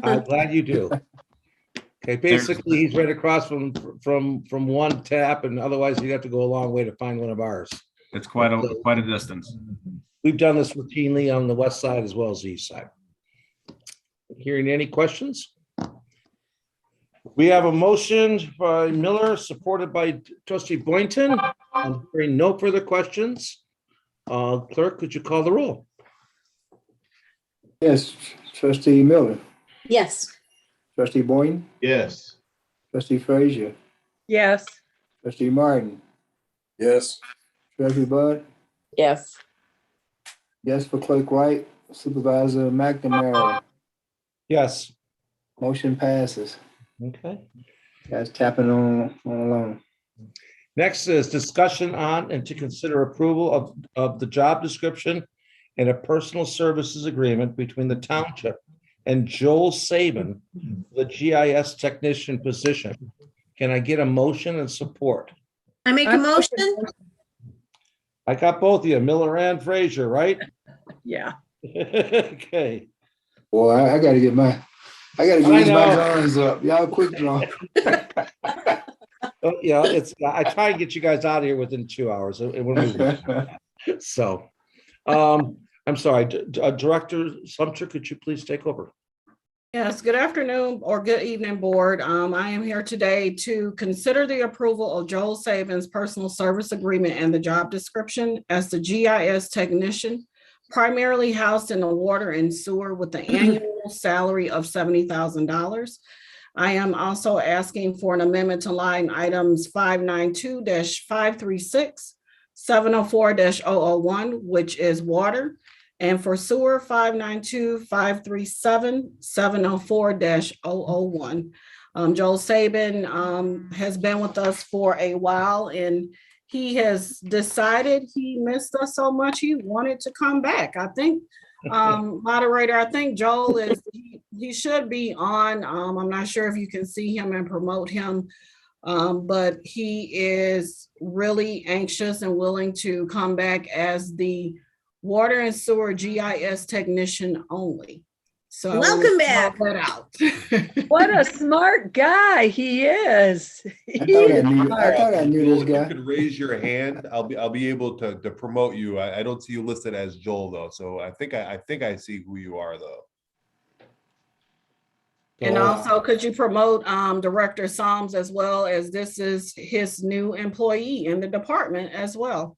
I'm glad you do. Okay, basically, he's right across from one tap, and otherwise you have to go a long way to find one of ours. It's quite a distance. We've done this routinely on the west side as well as the east side. Hearing any questions? We have a motion by Miller, supported by Trustee Boynton. Hearing no further questions. Clerk, could you call the roll? Yes, Trustee Miller, Yes. Trustee Boyne, Yes. Trustee Frazier, Yes. Trustee Martin, Yes. Trustee Bud, Yes. yes for Clerk Wright, Supervisor McNamara. Yes. Motion passes. Okay. Guys tapping on along. Next is discussion on and to consider approval of the job description and a personal services agreement between the township and Joel Saban, the GIS technician position. Can I get a motion and support? I make a motion? I got both of you, Miller and Frazier, right? Yeah. Okay. Boy, I gotta get my drawings up. Y'all quick draw. Oh, yeah, I try and get you guys out of here within 2 hours. So, I'm sorry, Director Sumter, could you please take over? Yes, good afternoon or good evening, board. I am here today to consider the approval of Joel Saban's personal service agreement and the job description as the GIS technician, primarily housed in the water and sewer with the annual salary of $70,000. I am also asking for an amendment to line items 592-536, 704-001, which is water, and for sewer 592-537, 704-001. Joel Saban has been with us for a while, and he has decided he missed us so much he wanted to come back. I think, moderator, I think Joel he should be on. I'm not sure if you can see him and promote him, but he is really anxious and willing to come back as the water and sewer GIS technician only. So welcome back. That out. What a smart guy he is. I thought I knew this Joel, if you guy. could raise your hand, I'll be able to promote you. I don't see you listed as Joel though, so I think I see who you are though. And also, could you promote Director Psalms as well, as this is his new employee in the department as well?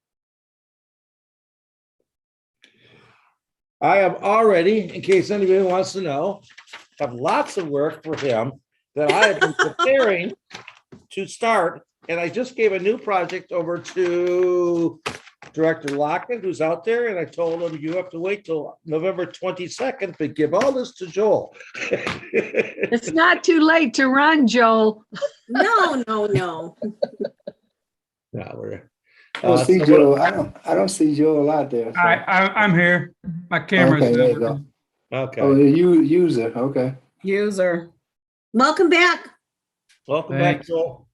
I have already, in case anybody wants to know, have lots of work for him that I have been preparing to start. And I just gave a new project over to Director Lockett, who's out there, and I told him you have to wait till November 22nd to give all this to Joel. It's not too late to run, Joel. No. No, we're. I don't see Joel. I don't see Joel out there. So. I'm here. My camera's okay, there you not go. Okay. Oh, you user. Okay. User. Welcome back. Welcome back, Joel.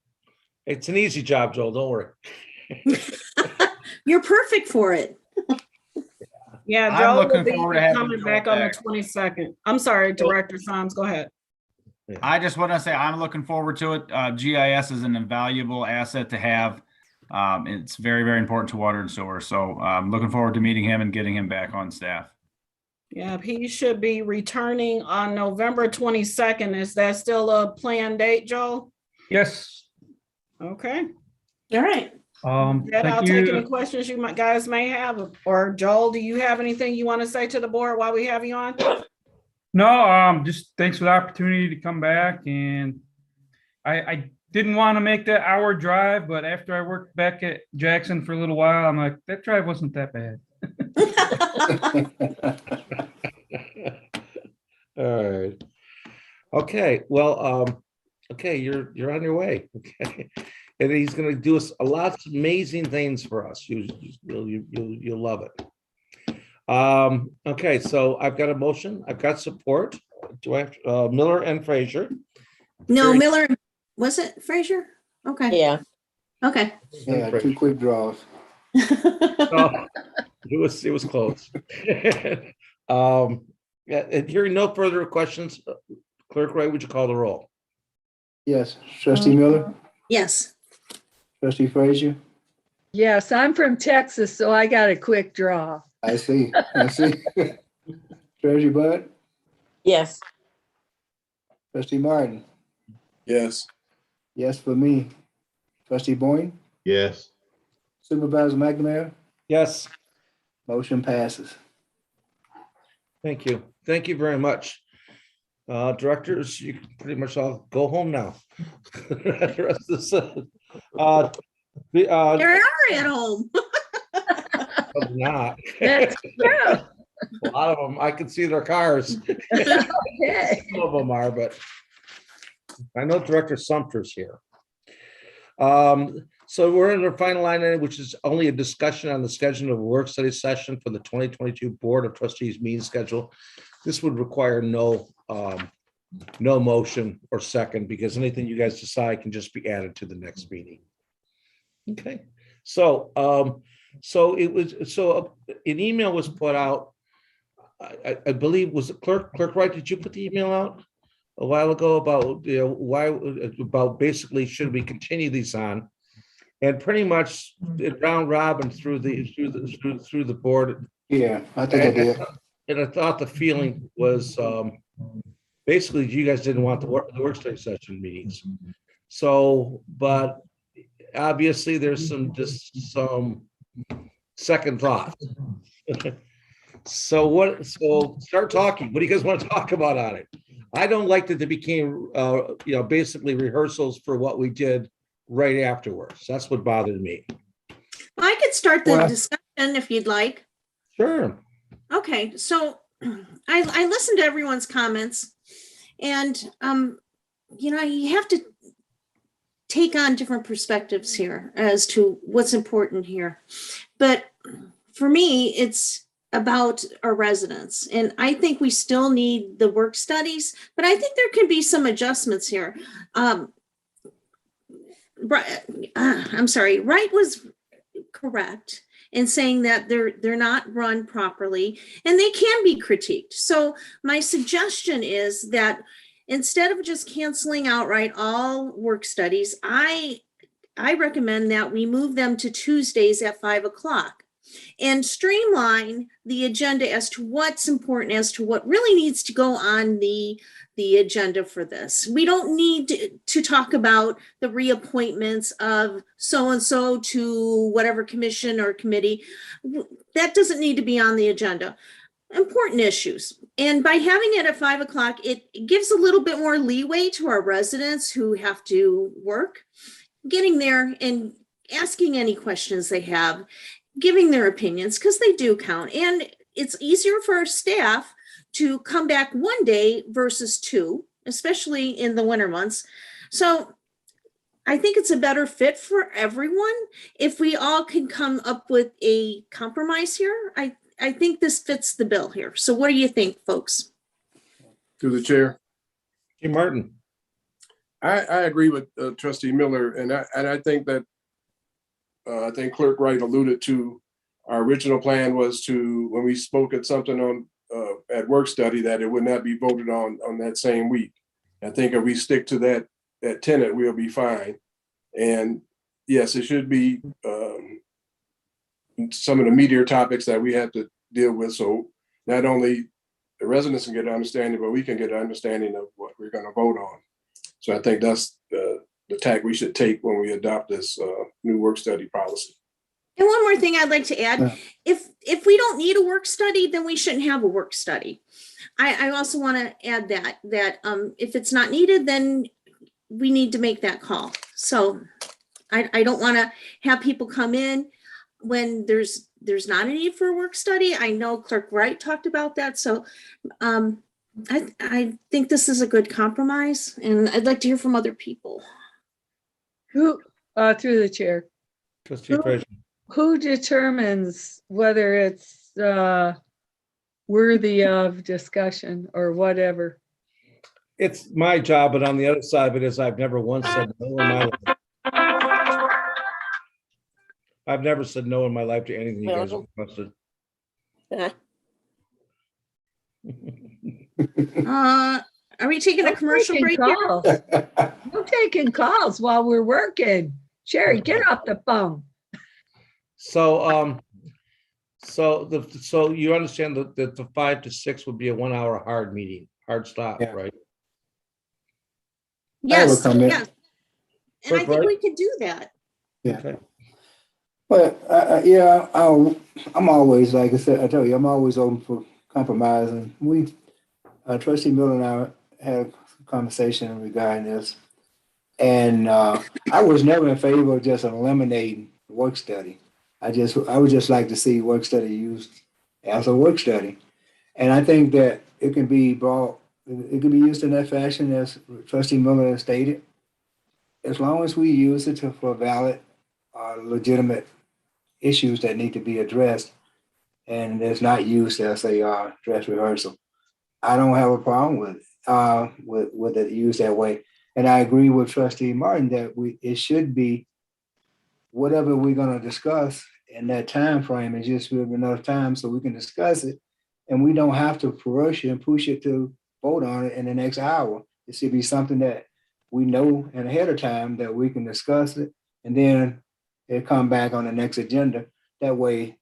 It's an easy job, Joel. Don't worry. You're perfect for it. Yeah, I'm Joel will looking be forward to having coming Joel back on the back. 22nd. I'm sorry, Director Psalms, go ahead. I just want to say I'm looking forward to it. GIS is an invaluable asset to have. It's very, very important to water and sewer. So I'm looking forward to meeting him and getting him back on staff. Yeah, he should be returning on November 22nd. Is that still a planned date, Joel? Yes. Okay. All right. That I'll Thank take any you. questions you guys may have. Or Joel, do you have anything you want to say to the board while we have you on? No, just thanks for the opportunity to come back. And I didn't want to make that hour drive, but after I worked back at Jackson for a little while, I'm like, that drive wasn't that bad. All right. Okay, well, okay, you're on your way. Okay. And he's gonna do us a lot of amazing things for us. You'll love it. Okay, so I've got a motion, I've got support. Do I have Miller and Frazier? No, Very- Miller, was it Frazier? Okay. Yeah. Okay. Yeah, 2 quick draws. Oh, it was close. Yeah, and hearing no further questions, Clerk Wright, would you call the roll? Yes, trustee Miller, Yes. trustee Frazier. Yes, I'm from Texas, so I got a quick draw. I see. Treasury Bud, Yes. trustee Martin. Yes. Yes for me. Trustee Boyne, Yes. Supervisor McNamara, Yes, motion passes. thank you. Thank you very much. Directors, you can pretty much all go home now. The rest of this, You're already at home. not. That's true. A lot of them, I can see their cars. Okay. Some of them are, but I know Director Sumter's here. So we're in the final line, item, which is only a discussion on the schedule of a work study session for the 2022 Board of Trustees meeting schedule. This would require no motion or second, because anything you guys decide can just be added to the next meeting. Okay, so an email was put out. I believe, was it Clerk Wright? Did you put the email out a while ago about, you know, why, about basically should we continue these on? And pretty much round robin through the board. Yeah, I think I did. And I thought the feeling was basically you guys didn't want the work study session meetings. So, but obviously there's some second thought. So start talking. What do you guys want to talk about on it? I don't like that they became, basically rehearsals for what we did right afterwards. That's what bothered me. I could start the Well- discussion if you'd like. Sure. Okay, so I listened to everyone's comments, and you have to take on different perspectives here as to what's important here. But for me, it's about our residents, and I think we still need the work studies, but I think there can be some adjustments here. I'm sorry, Wright was correct in saying that they're not run properly and they can be critiqued. So my suggestion is that instead of just canceling outright all work studies, I recommend that we move them to Tuesdays at 5:00 and streamline the agenda as to what's important, as to what really needs to go on the agenda for this. We don't need to talk about the reappointments of so-and-so to whatever commission or committee. That doesn't need to be on the agenda. Important issues. And by having it at 5:00, it gives a little bit more leeway to our residents who have to work, getting there and asking any questions they have, giving their opinions, because they do count. And it's easier for our staff to come back one day versus two, especially in the winter months. So I think it's a better fit for everyone if we all can come up with a compromise here. I think this fits the bill here. So what do you think, folks? Through the chair. Hey, Martin. I agree with Trustee Miller, and I think that I think Clerk Wright alluded to our original plan was to, when we spoke at something on at work study, that it would not be voted on that same week. I think if we stick to that tenet, we'll be fine. And yes, it should be some of the meatier topics that we have to deal with. So not only the residents can get an understanding, but we can get an understanding of what we're going to vote on. So I think that's the tack we should take when we adopt this new work study policy. And one more thing I'd like to add, if we don't need a work study, then we shouldn't have a work study. I also want to add that if it's not needed, then we need to make that call. So I don't want to have people come in when there's not a need for a work study. I know Clerk Wright talked about that. So I think this is a good compromise, and I'd like to hear from other people. Who, through the chair, Trustee Frazier. who determines whether it's worthy of discussion or whatever? It's my job, but on the other side of it is I've never once said no in my life. I've never said no in my life to anything you guys have requested. Are we taking a commercial break here? I'm taking calls while we're working. Sherry, get off the phone. So, so you understand that the 5 to 6 would be a 1 hour hard meeting, hard stop, right? Yes, comment. yes. And I think we could do that. Yeah. Okay. But yeah, I'm always, like I said, I tell you, I'm always open for compromise. And we, Trustee Miller and I had a conversation regarding this. And I was never in favor of just eliminating work study. I would just like to see work study used as a work study. And I think that it can be used in that fashion as Trustee Miller has stated, as long as we use it for valid, legitimate issues that need to be addressed, and it's not used as a dress rehearsal. I don't have a problem with it used that way. And I agree with Trustee Martin that it should be whatever we're going to discuss in that time frame, and just give enough time so we can discuss it, and we don't have to rush it and push it to vote on it in the next hour. It should be something that we know and ahead of time that we can discuss it, and then it come back on the next agenda. That way,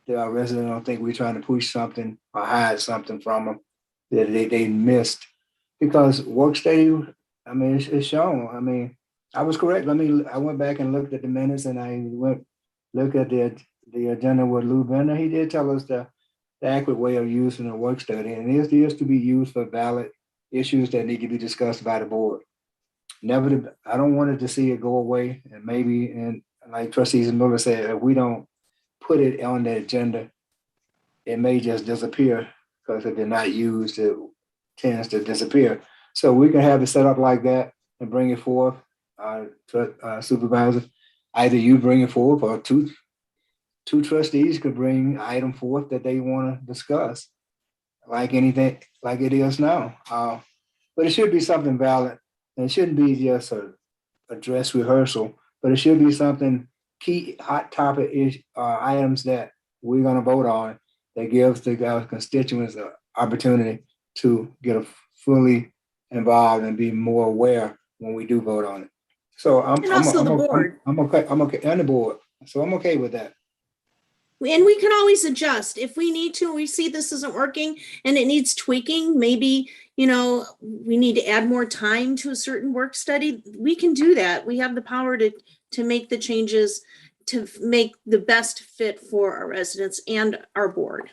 the residents don't think we're trying to push something or hide something from them that they missed. Because work study, I mean, it's shown. I mean, I was correct. I went back and looked at the minutes, and I went look at the agenda with Lou Bender. He did tell us the accurate way of using a work study, and it is to be used for valid issues that need to be discussed by the board. I don't want it to see it go away, and maybe, and like Trustee Miller said, if we don't put it on the agenda, it may just disappear, because if they're not used, it tends to disappear. So we can have it set up like that and bring it forth, supervisor. Either you bring it forth, or two trustees could bring item forth that they want to discuss, like anything, like it is now. But it should be something valid, and it shouldn't be just a dress rehearsal, but it should be something key, hot topic items that we're going to vote on, that gives our constituents an opportunity to get fully involved and be more aware when we do vote on it. So I'm okay, and the board. So I'm okay with that. And we can always adjust if we need to. We see this isn't working and it needs tweaking. Maybe, we need to add more time to a certain work study. We can do that. We have the power to make the changes to make the best fit for our residents and our board.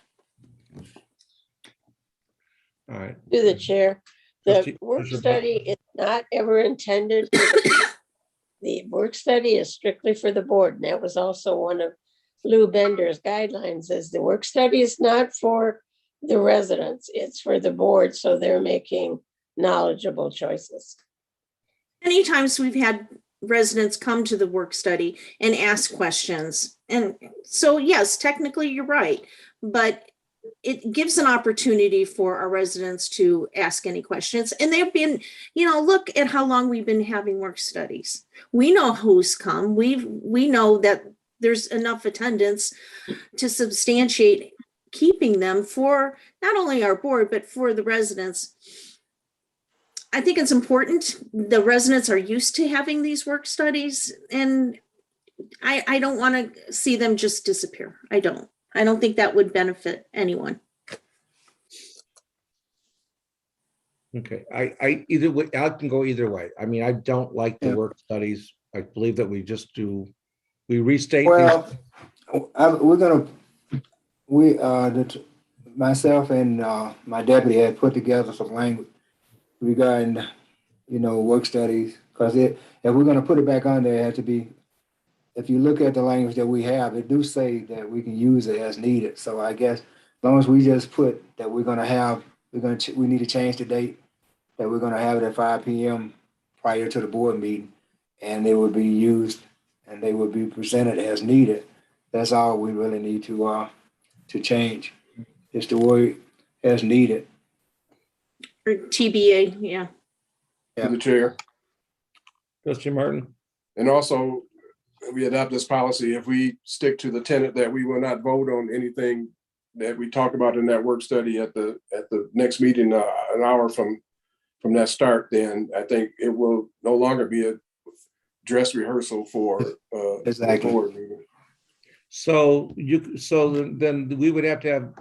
All right. To the chair, the work study is not ever intended. The work study is strictly for the board. And that was also one of Lou Bender's guidelines, is the work study is not for the residents, it's for the board, so they're making knowledgeable choices. Many times we've had residents come to the work study and ask questions. And so, yes, technically you're right, but it gives an opportunity for our residents to ask any questions. And they've been, look at how long we've been having work studies. We know who's come. We know that there's enough attendance to substantiate keeping them for not only our board, but for the residents. I think it's important. The residents are used to having these work studies, and I don't want to see them just disappear. I don't think that would benefit anyone. Okay, I either way, I can go either way. I mean, I don't like the Yeah. work studies. I believe that we just do, we restate Well, things. Myself and my deputy had put together some language regarding, work studies. Because if we're gonna put it back on there, it has to be, if you look at the language that we have, it do say that we can use it as needed. So I guess as long as we just put that we need to change the date, that we're gonna have it at 5 p.m. prior to the board meeting, and they would be used and they would be presented as needed. That's all we really need to change, is the word as needed. Or TBA, yeah. To the chair. Trustee Martin? And also, we adopt this policy, if we stick to the tenet that we will not vote on anything that we talk about in that work study at the next meeting, an hour from that start, then I think it will no longer be a dress rehearsal for Exactly. the board meeting. So then we would have to have.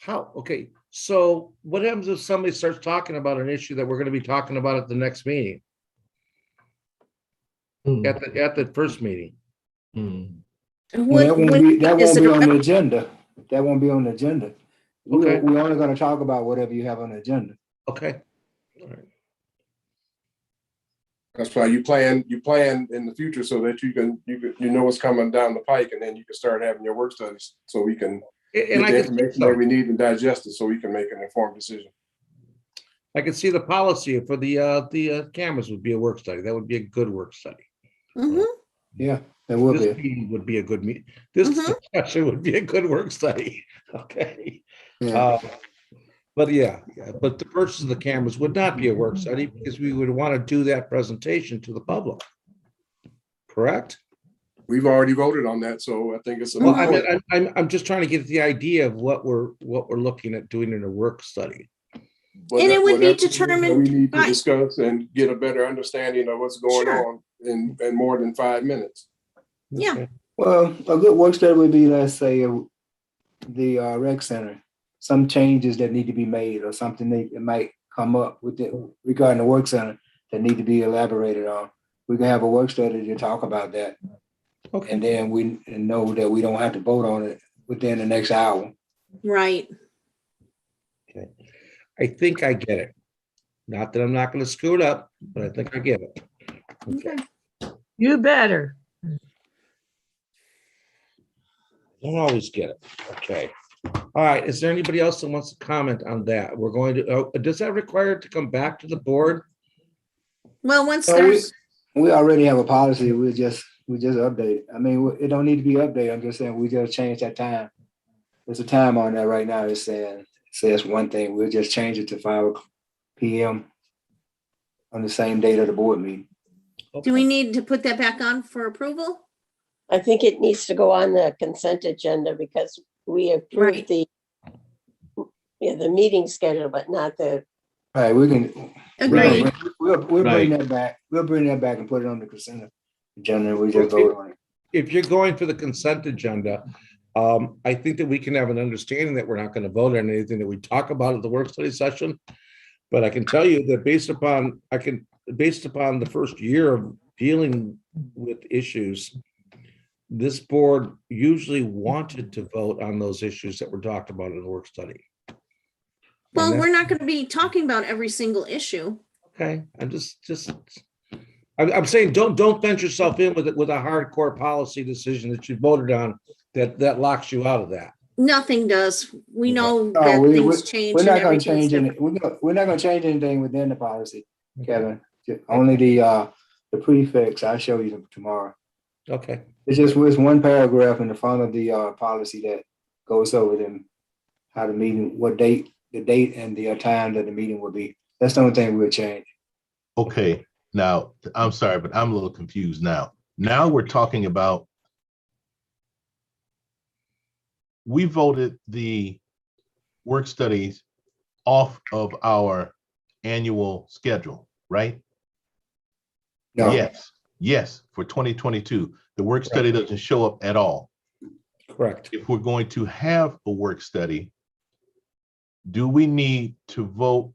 How, okay, so what happens if somebody starts talking about an issue that we're gonna be talking about at the next meeting? At the first meeting? That won't be on the agenda. That won't be on the agenda. Okay. We're only gonna talk about whatever you have on the agenda. Okay. All right. That's why you plan in the future so that you know what's coming down the pike, and then you can start having your work studies so we can get And I the can see information that we need and digest it so we can make an informed decision. I can see the policy for the cameras would be a work study. That would be a good work study. Mm-hmm. Yeah, that would This be. meeting would be a good meeting. This discussion would be a good work study. Okay. Yeah. But but the purchase of the cameras would not be a work study because we would want to do that presentation to the public. Correct? We've already voted on that, so I think it's a. Well, I mean, I'm just trying to get the idea of what we're looking at doing in a work study. And it would be Whatever determined we need to by- discuss and get a better understanding of what's going on in more than 5 minutes. Yeah. Okay. Well, a good work study would be, let's say, the rec center, some changes that need to be made or something that might come up with it regarding the work center that need to be elaborated on. We can have a work study to talk about that. Okay. And then we know that we don't have to vote on it within the next hour. Right. Okay. I think I get it. Not that I'm not going to screw it up, but I think I get it. Okay. You better. Don't always get it. Okay. All right. Is there anybody else that wants to comment on that? We're going to, does that require it to come back to the board? Well, once So there's, we already have a policy. We just update it. I mean, it don't need to be updated. I'm just saying we just change that time. There's a time on there right now. It's saying, it says one thing. We'll just change it to 5 p.m. on the same date of the board meeting. do we need to put that back on for approval? I think it needs to go on the consent agenda because we approved the meeting schedule, but not the. All right, we can. Agreed. We'll bring Right. that back. We'll bring that back and put it on the consent agenda. We just vote on it. If you're going for the consent agenda, I think that we can have an understanding that we're not going to vote on anything that we talk about at the work study session. But I can tell you that based upon the first year of dealing with issues, this board usually wanted to vote on those issues that were talked about in the work study. Well, And we're not going to be talking about every single issue. okay, I'm saying don't venture yourself in with a hardcore policy decision that you voted on that locks you out of that. Nothing does. We know No, that we- things change. We're and not going to everything's change any. different. We're not going to change anything within the policy, Kevin. Only the prefix. I'll show you tomorrow. Okay. It's one paragraph in the front of the policy that goes over them, how the meeting, the date and the time that the meeting will be. That's the only thing we'll change. Okay, now, I'm sorry, but I'm a little confused now. Now we're talking about, we voted the work studies off of our annual schedule, right? No. Yes. Yes, for 2022. The work study doesn't show up at all. Correct. If we're going to have a work study, do we need to vote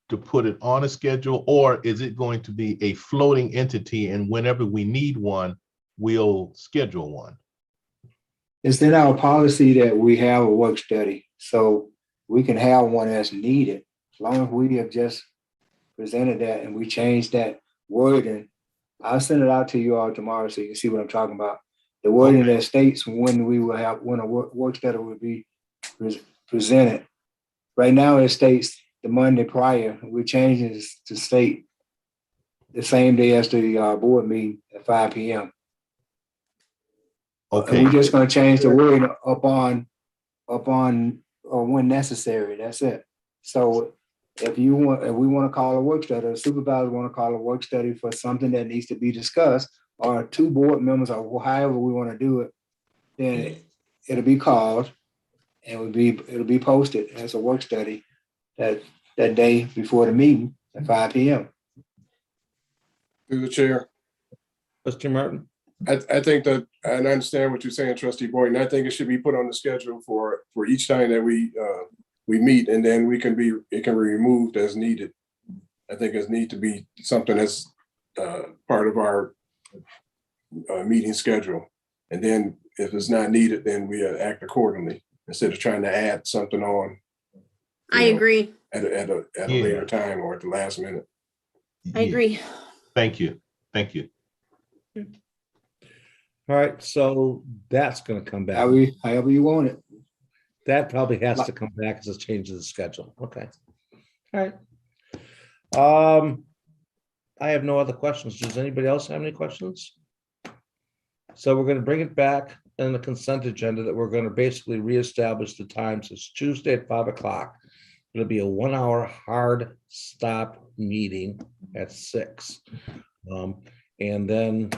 to put it on a schedule, or is it going to be a floating entity and whenever we need one, we'll schedule one? It's in our policy that we have a work study, so we can have one as needed. As long as we have just presented that and we change that wording, I'll send it out to you all tomorrow so you can see what I'm talking about. The wording that states when we will have, when a work study will be presented. Right now it states the Monday prior. We're changing this to state the same day as the board meeting at 5 p.m. Okay. And we're just going to change the word upon when necessary. That's it. So if we want to call a work study, or supervisors want to call a work study for something that needs to be discussed, or two board members, or however we want to do it, then it'll be called and it'll be posted as a work study that day before the meeting at 5 p.m. Through the chair. Trustee Martin? I think that, and I understand what you're saying, Trustee Boyd, and I think it should be put on the schedule for each time that we meet, and then it can be removed as needed. I think it needs to be something that's part of our meeting schedule. And then if it's not needed, then we act accordingly instead of trying to add something on. I agree. At a later time or at the last minute. I agree. Thank you. Thank you. All right, so that's gonna come back. However you want it. That probably has to come back as a change of the schedule. Okay. All right. I have no other questions. Does anybody else have any questions? So we're gonna bring it back in the consent agenda that we're gonna basically reestablish the times. It's Tuesday at 5 o'clock. It'll be a 1 hour hard stop meeting at 6. And then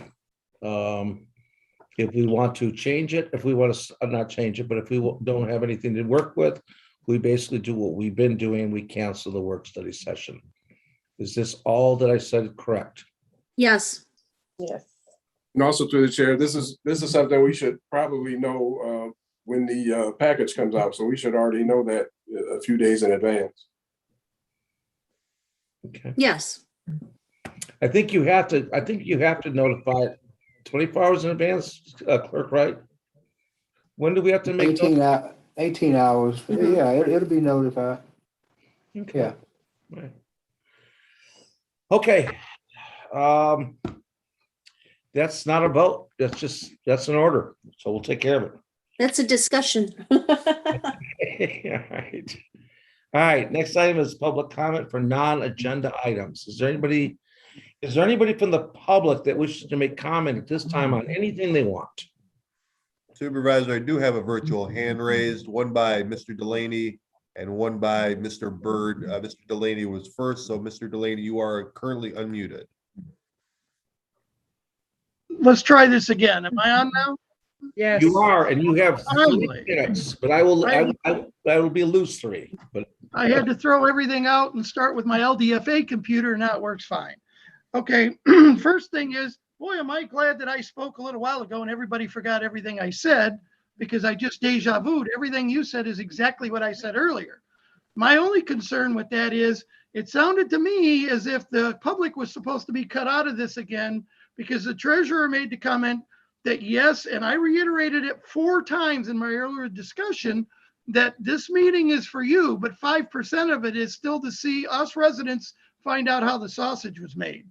if we want to change it, if we want to not change it, but if we don't have anything to work with, we basically do what we've been doing. We cancel the work study session. Is this all that I said correct? Yes. Yes. And also through the chair, this is something we should probably know when the package comes out. So we should already know that a few days in advance. Okay. Yes. I think you have to notify it 24 hours in advance, clerk, right? When do we have to make 18 hours. Mhm. Yeah, it'll be notified. Okay. Yeah. Right. Okay. That's not a vote. That's an order. So we'll take care of it. That's a discussion. All right. All right. Next item is public comment for non-agenda items. Is there anybody from the public that wishes to make comment at this time on anything they want? Supervisor, I do have a virtual hand raised, one by Mr. Delaney and one by Mr. Byrd. Mr. Delaney was first, so Mr. Delaney, you are currently unmuted. Let's try this again. Am I on now? Yes. You are, and you have 3 Finally. minutes, but I will be loose 3. But I had to throw everything out and start with my LDFA computer, and now it works fine. Okay, first thing is, boy, am I glad that I spoke a little while ago and everybody forgot everything I said, because I just deja vu'd. Everything you said is exactly what I said earlier. My only concern with that is it sounded to me as if the public was supposed to be cut out of this again, because the treasurer made the comment that yes, and I reiterated it 4 times in my earlier discussion, that this meeting is for you, but 5% of it is still to see us residents find out how the sausage was made.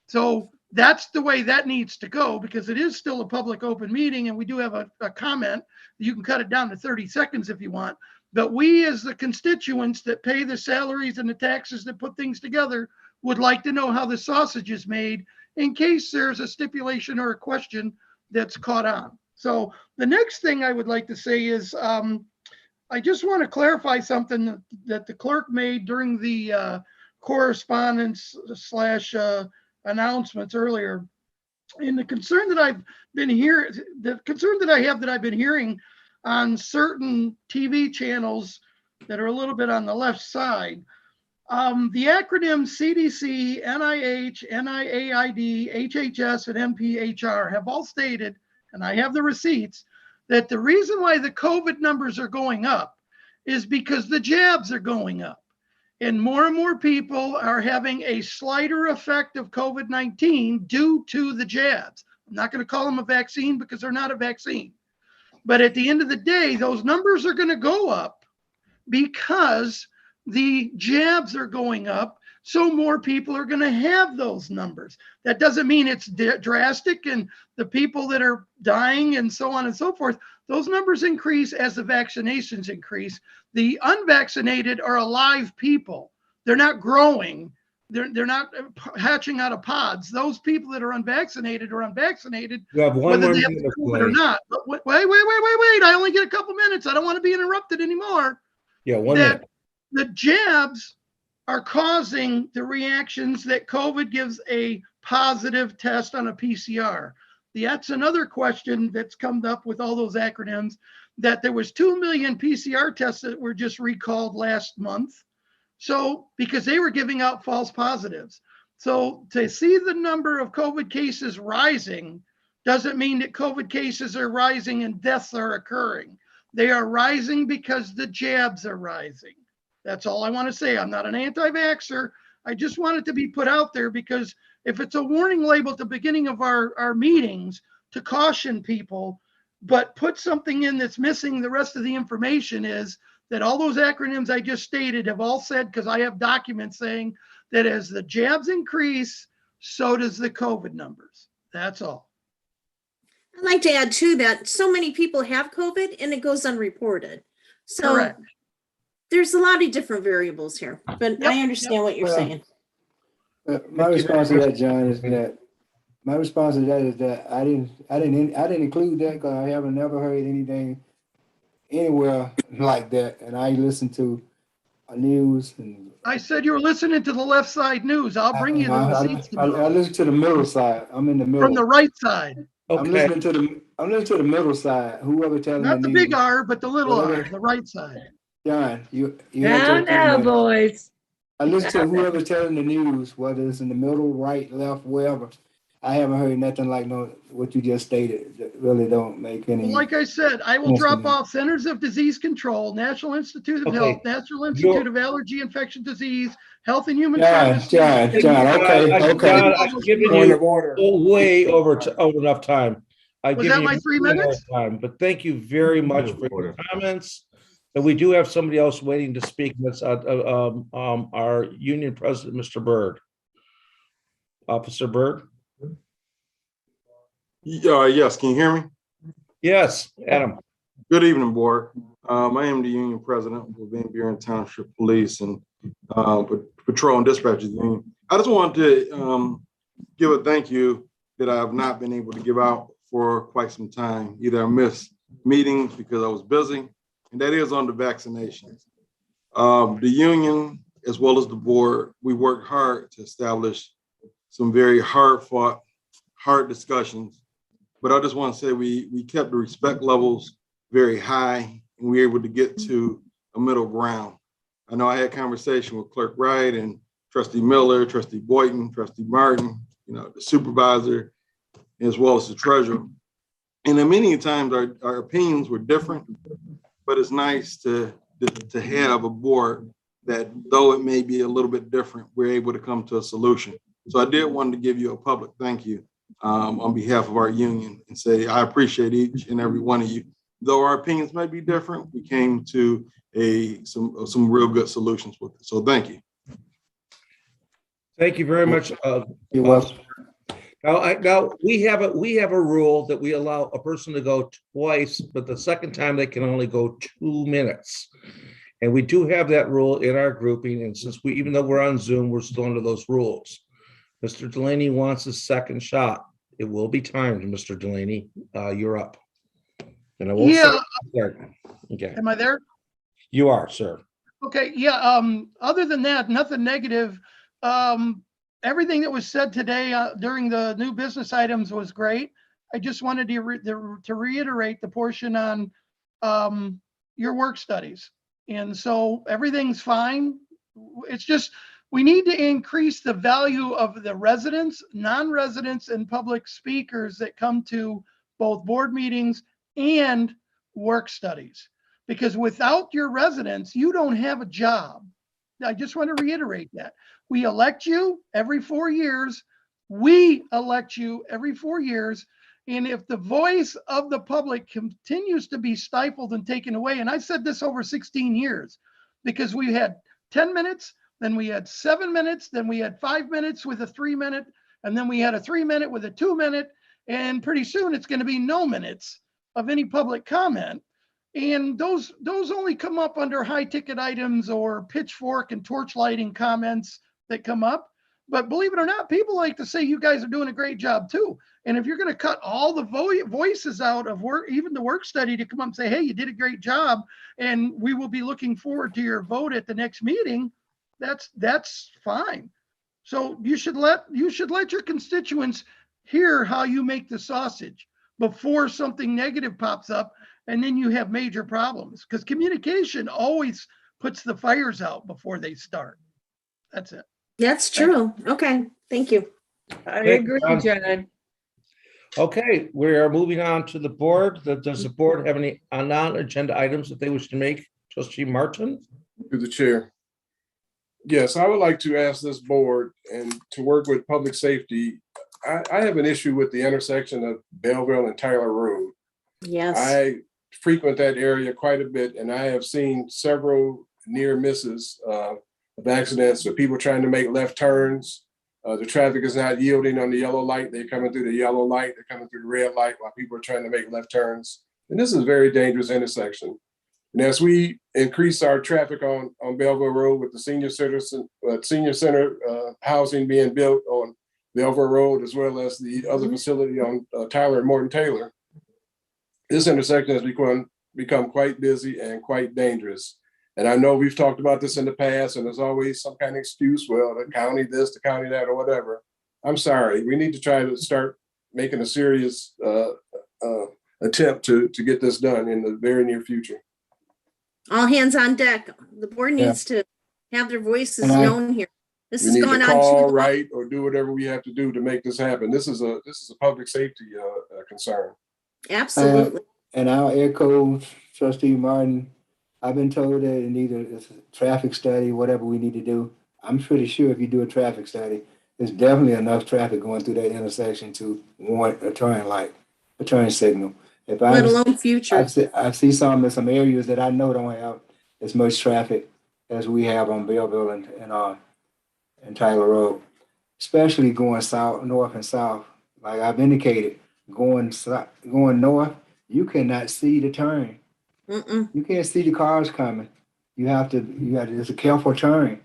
So that's the way that needs to go, because it is still a public open meeting and we do have a comment. You can cut it down to 30 seconds if you want. But we as the constituents that pay the salaries and the taxes that put things together would like to know how the sausage is made in case there's a stipulation or a question that's caught on. So the next thing I would like to say is I just want to clarify something that the clerk made during the correspondence / announcements earlier. And the concern that I've been hearing, that I've been hearing on certain TV channels that are a little bit on the left side, The acronyms CDC, NIH, NIAID, HHS, and MPHR have all stated, and I have the receipts, that the reason why the COVID numbers are going up is because the jabs are going up. And more people are having a slighter effect of COVID-19 due to the jabs. I'm not going to call them a vaccine because they're not a vaccine. But at the end of the day, those numbers are going to go up because the jabs are going up. So more people are going to have those numbers. That doesn't mean it's drastic, and the people that are dying and so on and so forth, those numbers increase as the vaccinations increase. The unvaccinated are alive people. They're not growing. They're not hatching out of pods. Those people that are unvaccinated are unvaccinated, You have one whether more they have minute, COVID or Blaine. not. But wait. I only get a couple minutes. I don't want to be interrupted anymore. Yeah, 1 minute. The jabs are causing the reactions that COVID gives a positive test on a PCR. That's another question that's come up with all those acronyms, that there was 2 million PCR tests that were just recalled last month. So, because they were giving out false positives. So to see the number of COVID cases rising doesn't mean that COVID cases are rising and deaths are occurring. They are rising because the jabs are rising. That's all I want to say. I'm not an anti-vaxxer. I just want it to be put out there, because if it's a warning label at the beginning of our meetings to caution people, but put something in that's missing the rest of the information, is that all those acronyms I just stated have all said, because I have documents saying that as the jabs increase, so does the COVID numbers. That's all. I'd like to add too that so many people have COVID and it goes unreported. So Correct. There's a lot of different variables here, but I understand what you're saying. My response to that, John, is that I didn't include that because I haven't never heard anything anywhere like that. And I listen to news, and I said you were listening to the left side news. I'll bring you the receipts. I listen to the middle side. I'm in the middle. From the right side. I'm listening to the middle side. Whoever telling Not the news. big R, but the little R, the right side. John, you Now, now, boys. I listen to whoever's telling the news, whether it's in the middle, right, left, wherever. I haven't heard nothing like what you just stated. That really don't make any. Well, like I said, I will drop off Centers of Disease Control, National Institute of Health, National Institute of Allergy Infection Disease, Health and Human Services. John, okay. John, I've given you way over enough time. Was that my 3 minutes? Time, but thank you very much for your comments. And we do have somebody else waiting to speak. That's our union president, Mr. Byrd. Officer Byrd. Yes, can you hear me? Yes, Adam. Good evening, board. I am the union president of Van Buren Township Police and Patrol and Dispatch Union. I just wanted to give a thank you that I have not been able to give out for quite some time. Either I missed meetings because I was busy, and that is on the vaccinations. The union, as well as the board, we worked hard to establish some very hard-fought, hard discussions. But I just want to say we kept the respect levels very high, and we were able to get to a middle ground. I know I had conversation with Clerk Wright and Trustee Miller, Trustee Boyton, Trustee Martin, the supervisor, as well as the treasurer. And then many times our opinions were different, but it's nice to have a board that, though it may be a little bit different, we're able to come to a solution. So I did want to give you a public thank you on behalf of our union and say I appreciate each and every one of you. Though our opinions might be different, we came to some real good solutions with it. So thank you. Thank you very much. You're welcome. Now we have a rule that we allow a person to go twice, but the second time they can only go 2 minutes. And we do have that rule in our grouping. And since even though we're on Zoom, we're still under those rules. Mr. Delaney wants his second shot. It will be timed, Mr. Delaney. You're up. And I will start. Okay. Am I there? You are, sir. Okay. Yeah. Other than that, nothing negative. Everything that was said today during the new business items was great. I just wanted to reiterate the portion on your work studies. And so everything's fine. It's just, we need to increase the value of the residents, non-residents, and public speakers that come to both board meetings and work studies. Because without your residents, you don't have a job. I just want to reiterate that. We elect you every 4 years. We elect you every 4 years. And if the voice of the public continues to be stifled and taken away, and I've said this over 16 years, because we had 10 minutes, then we had 7 minutes, then we had 5 minutes with a 3 minute, and then we had a 3 minute with a 2 minute, and pretty soon it's going to be no minutes of any public comment. And those only come up under high ticket items or pitchfork and torch lighting comments that come up. But believe it or not, people like to say you guys are doing a great job too. And if you're going to cut all the voices out of work, even the work study, to come up and say, hey, you did a great job, and we will be looking forward to your vote at the next meeting, that's fine. So you should let your constituents hear how you make the sausage before something negative pops up, and then you have major problems, because communication always puts the fires out before they start. That's it. That's true. Okay, thank you. I Thank agree, you, John. Okay, we are moving on to the board. Does the board have any non-agenda items that they wish to make? Trustee Martin? To the chair. Yes, I would like to ask this board and to work with public safety. I have an issue with the intersection of Belleville and Tyler Road. Yes. I frequent that area quite a bit, and I have seen several near misses of accidents with people trying to make left turns. The traffic is not yielding on the yellow light. They're coming through the yellow light. They're coming through the red light while people are trying to make left turns. And this is a very dangerous intersection. And as we increase our traffic on Belleville Road with the senior center housing being built on Belleville Road, as well as the other facility on Tyler and Morton Taylor, this intersection has become quite busy and quite dangerous. And I know we've talked about this in the past, and there's always some kind of excuse, well, the county this, the county that, or whatever. I'm sorry, we need to try to start making a serious attempt to get this done in the very near future. All hands on deck. The board needs to have their voices known here. This We has need gone to on call, too long. write, or do whatever we have to do to make this happen. This is a public safety concern. Absolutely. And I'll echo Trustee Martin. I've been told that it either it's a traffic study, whatever we need to do. I'm pretty sure if you do a traffic study, there's definitely enough traffic going through that intersection to warrant a turn signal. Let alone future. I see some areas that I know don't have as much traffic as we have on Belleville and Tyler Road, especially going south, north and south. Like I've indicated, going north, you cannot see the turn. You can't see the cars coming. You have to, it's a careful turn.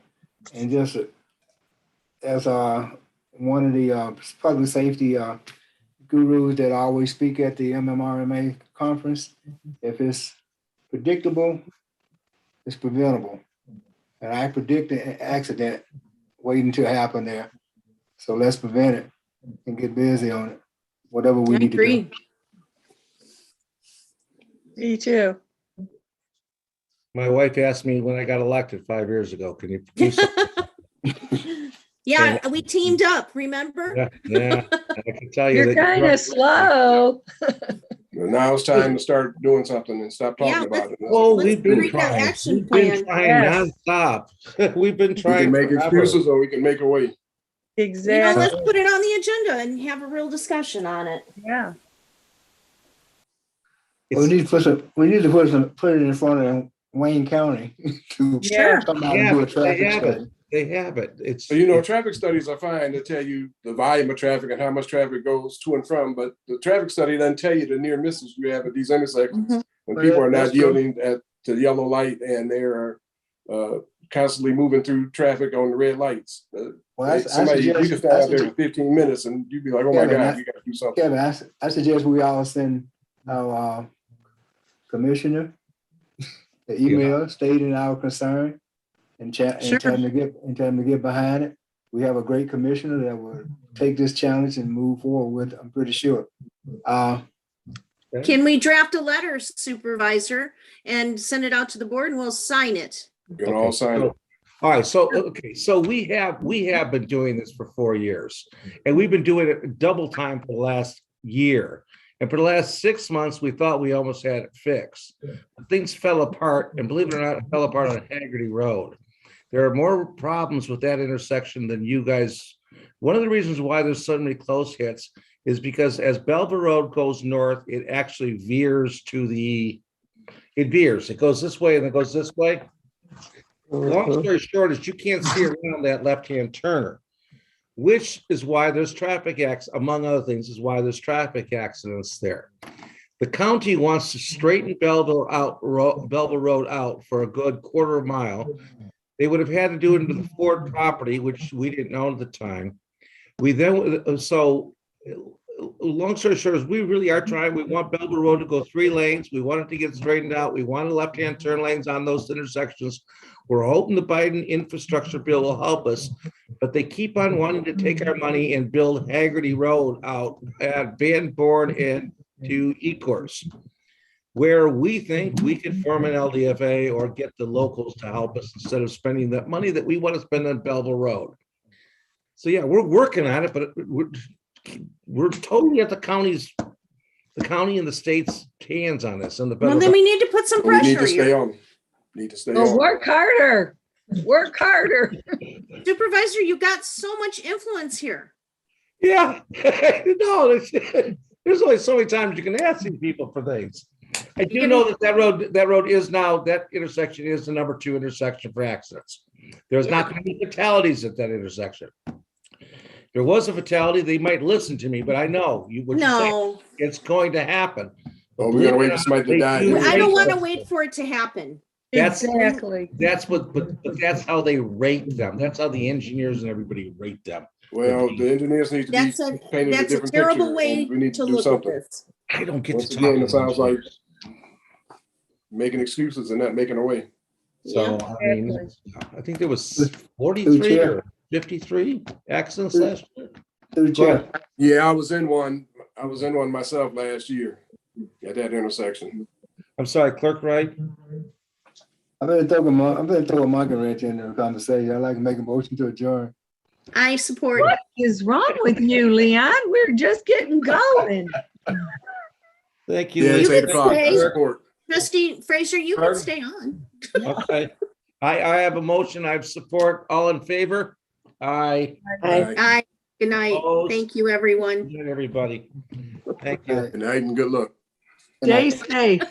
And just as one of the public safety gurus that always speak at the MMRMA conference, if it's predictable, it's preventable. And I predict an accident waiting to happen there. So let's prevent it and get busy on it, whatever we need to do. Me too. My wife asked me when I got elected 5 years ago, can you do something? Yeah, we teamed up, remember? Yeah, I can tell you. You're kind of slow. Now it's time to start doing something and stop talking about it. Oh, we've been create that trying. action We've been plan. trying nonstop. We've been We trying. can make forever. excuses or we can make a way. Exactly. Let's put it on the agenda and have a real discussion on it. Yeah. We need to put it in front of Wayne County to come out and do a traffic study. They have it. It's So, traffic studies are fine to tell you the volume of traffic and how much traffic goes to and from, but the traffic study doesn't tell you the near misses you have at these intersections when people are not yielding to the yellow light and they're constantly moving through traffic on the red lights. You can stand out there for 15 minutes and you'd be like, oh my God, you got to do something. Kevin, I suggest we all send our commissioner the email stating our concern and tell them to get behind it. We have a great commissioner that will take this challenge and move forward with it, I'm pretty sure. Can we draft a letter, Supervisor, and send it out to the board and we'll sign it? You can all sign it. All right, so, okay, so we have been doing this for 4 years, and we've been doing it double time for the last year. And for the last 6 months, we thought we almost had it fixed. Things fell apart, and believe it or not, it fell apart on Haggerty Road. There are more problems with that intersection than you guys. One of the reasons why there's so many close hits is because as Belleville Road goes north, it actually veers to it veers. It goes this way and it goes this way. Long story short is you can't see around that left-hand turner, which is why there's traffic accidents, among other things, is why there's traffic accidents there. The county wants to straighten Belleville Road out for a good quarter mile. They would have had to do it into the Ford property, which we didn't own at the time. Long story short is we really are trying. We want Belleville Road to go 3 lanes. We want it to get straightened out. We want left-hand turn lanes on those intersections. We're hoping the Biden infrastructure bill will help us, but they keep on wanting to take our money and build Haggerty Road out at Van Born and to Ecorse, where we think we can form an LDFA or get the locals to help us instead of spending that money that we want to spend on Belleville Road. So yeah, we're working on it, but we're totally at the county and the state's hands on this. And Well, then we need to put some We need pressure. to stay here. on. Need to stay Oh, on. work harder. Work harder. Supervisor, you got so much influence here. Yeah, no, there's only so many times you can ask these people for things. I do know that road is now, that intersection is the number 2 intersection for accidents. There's not going to be fatalities at that intersection. There was a fatality, they might listen to me, but I know what you're saying. It's going to happen. Oh, we're gonna wait for somebody to die. I don't want to wait for it to happen. Exactly. That's that's how they rate them. That's how the engineers and everybody rate them. Well, the engineers need to be painted a different terrible picture, way and we need to to do look at something. this. I don't get Once to again, talk. it sounds like making excuses and not making a way. So, I mean, Exactly. I think there was 43 or 53 accidents last year. Go ahead. Yeah, I was in one myself last year at that intersection. I'm sorry, Clerk Wright. I better throw a monkey wrench in the conversation. I'd like to make a motion to adjourn. I support. What is wrong with you, Leon? We're just getting going. Thank you. Yeah, it's You 8 can o'clock. I stay. support. Trustee Fraser, you can stay on. Okay. I have a motion. I have support. All in favor? Aye. Aye. Good night. Opposed? Thank you, everyone. Good night, everybody. Thank you. Good night and good luck. Stay safe.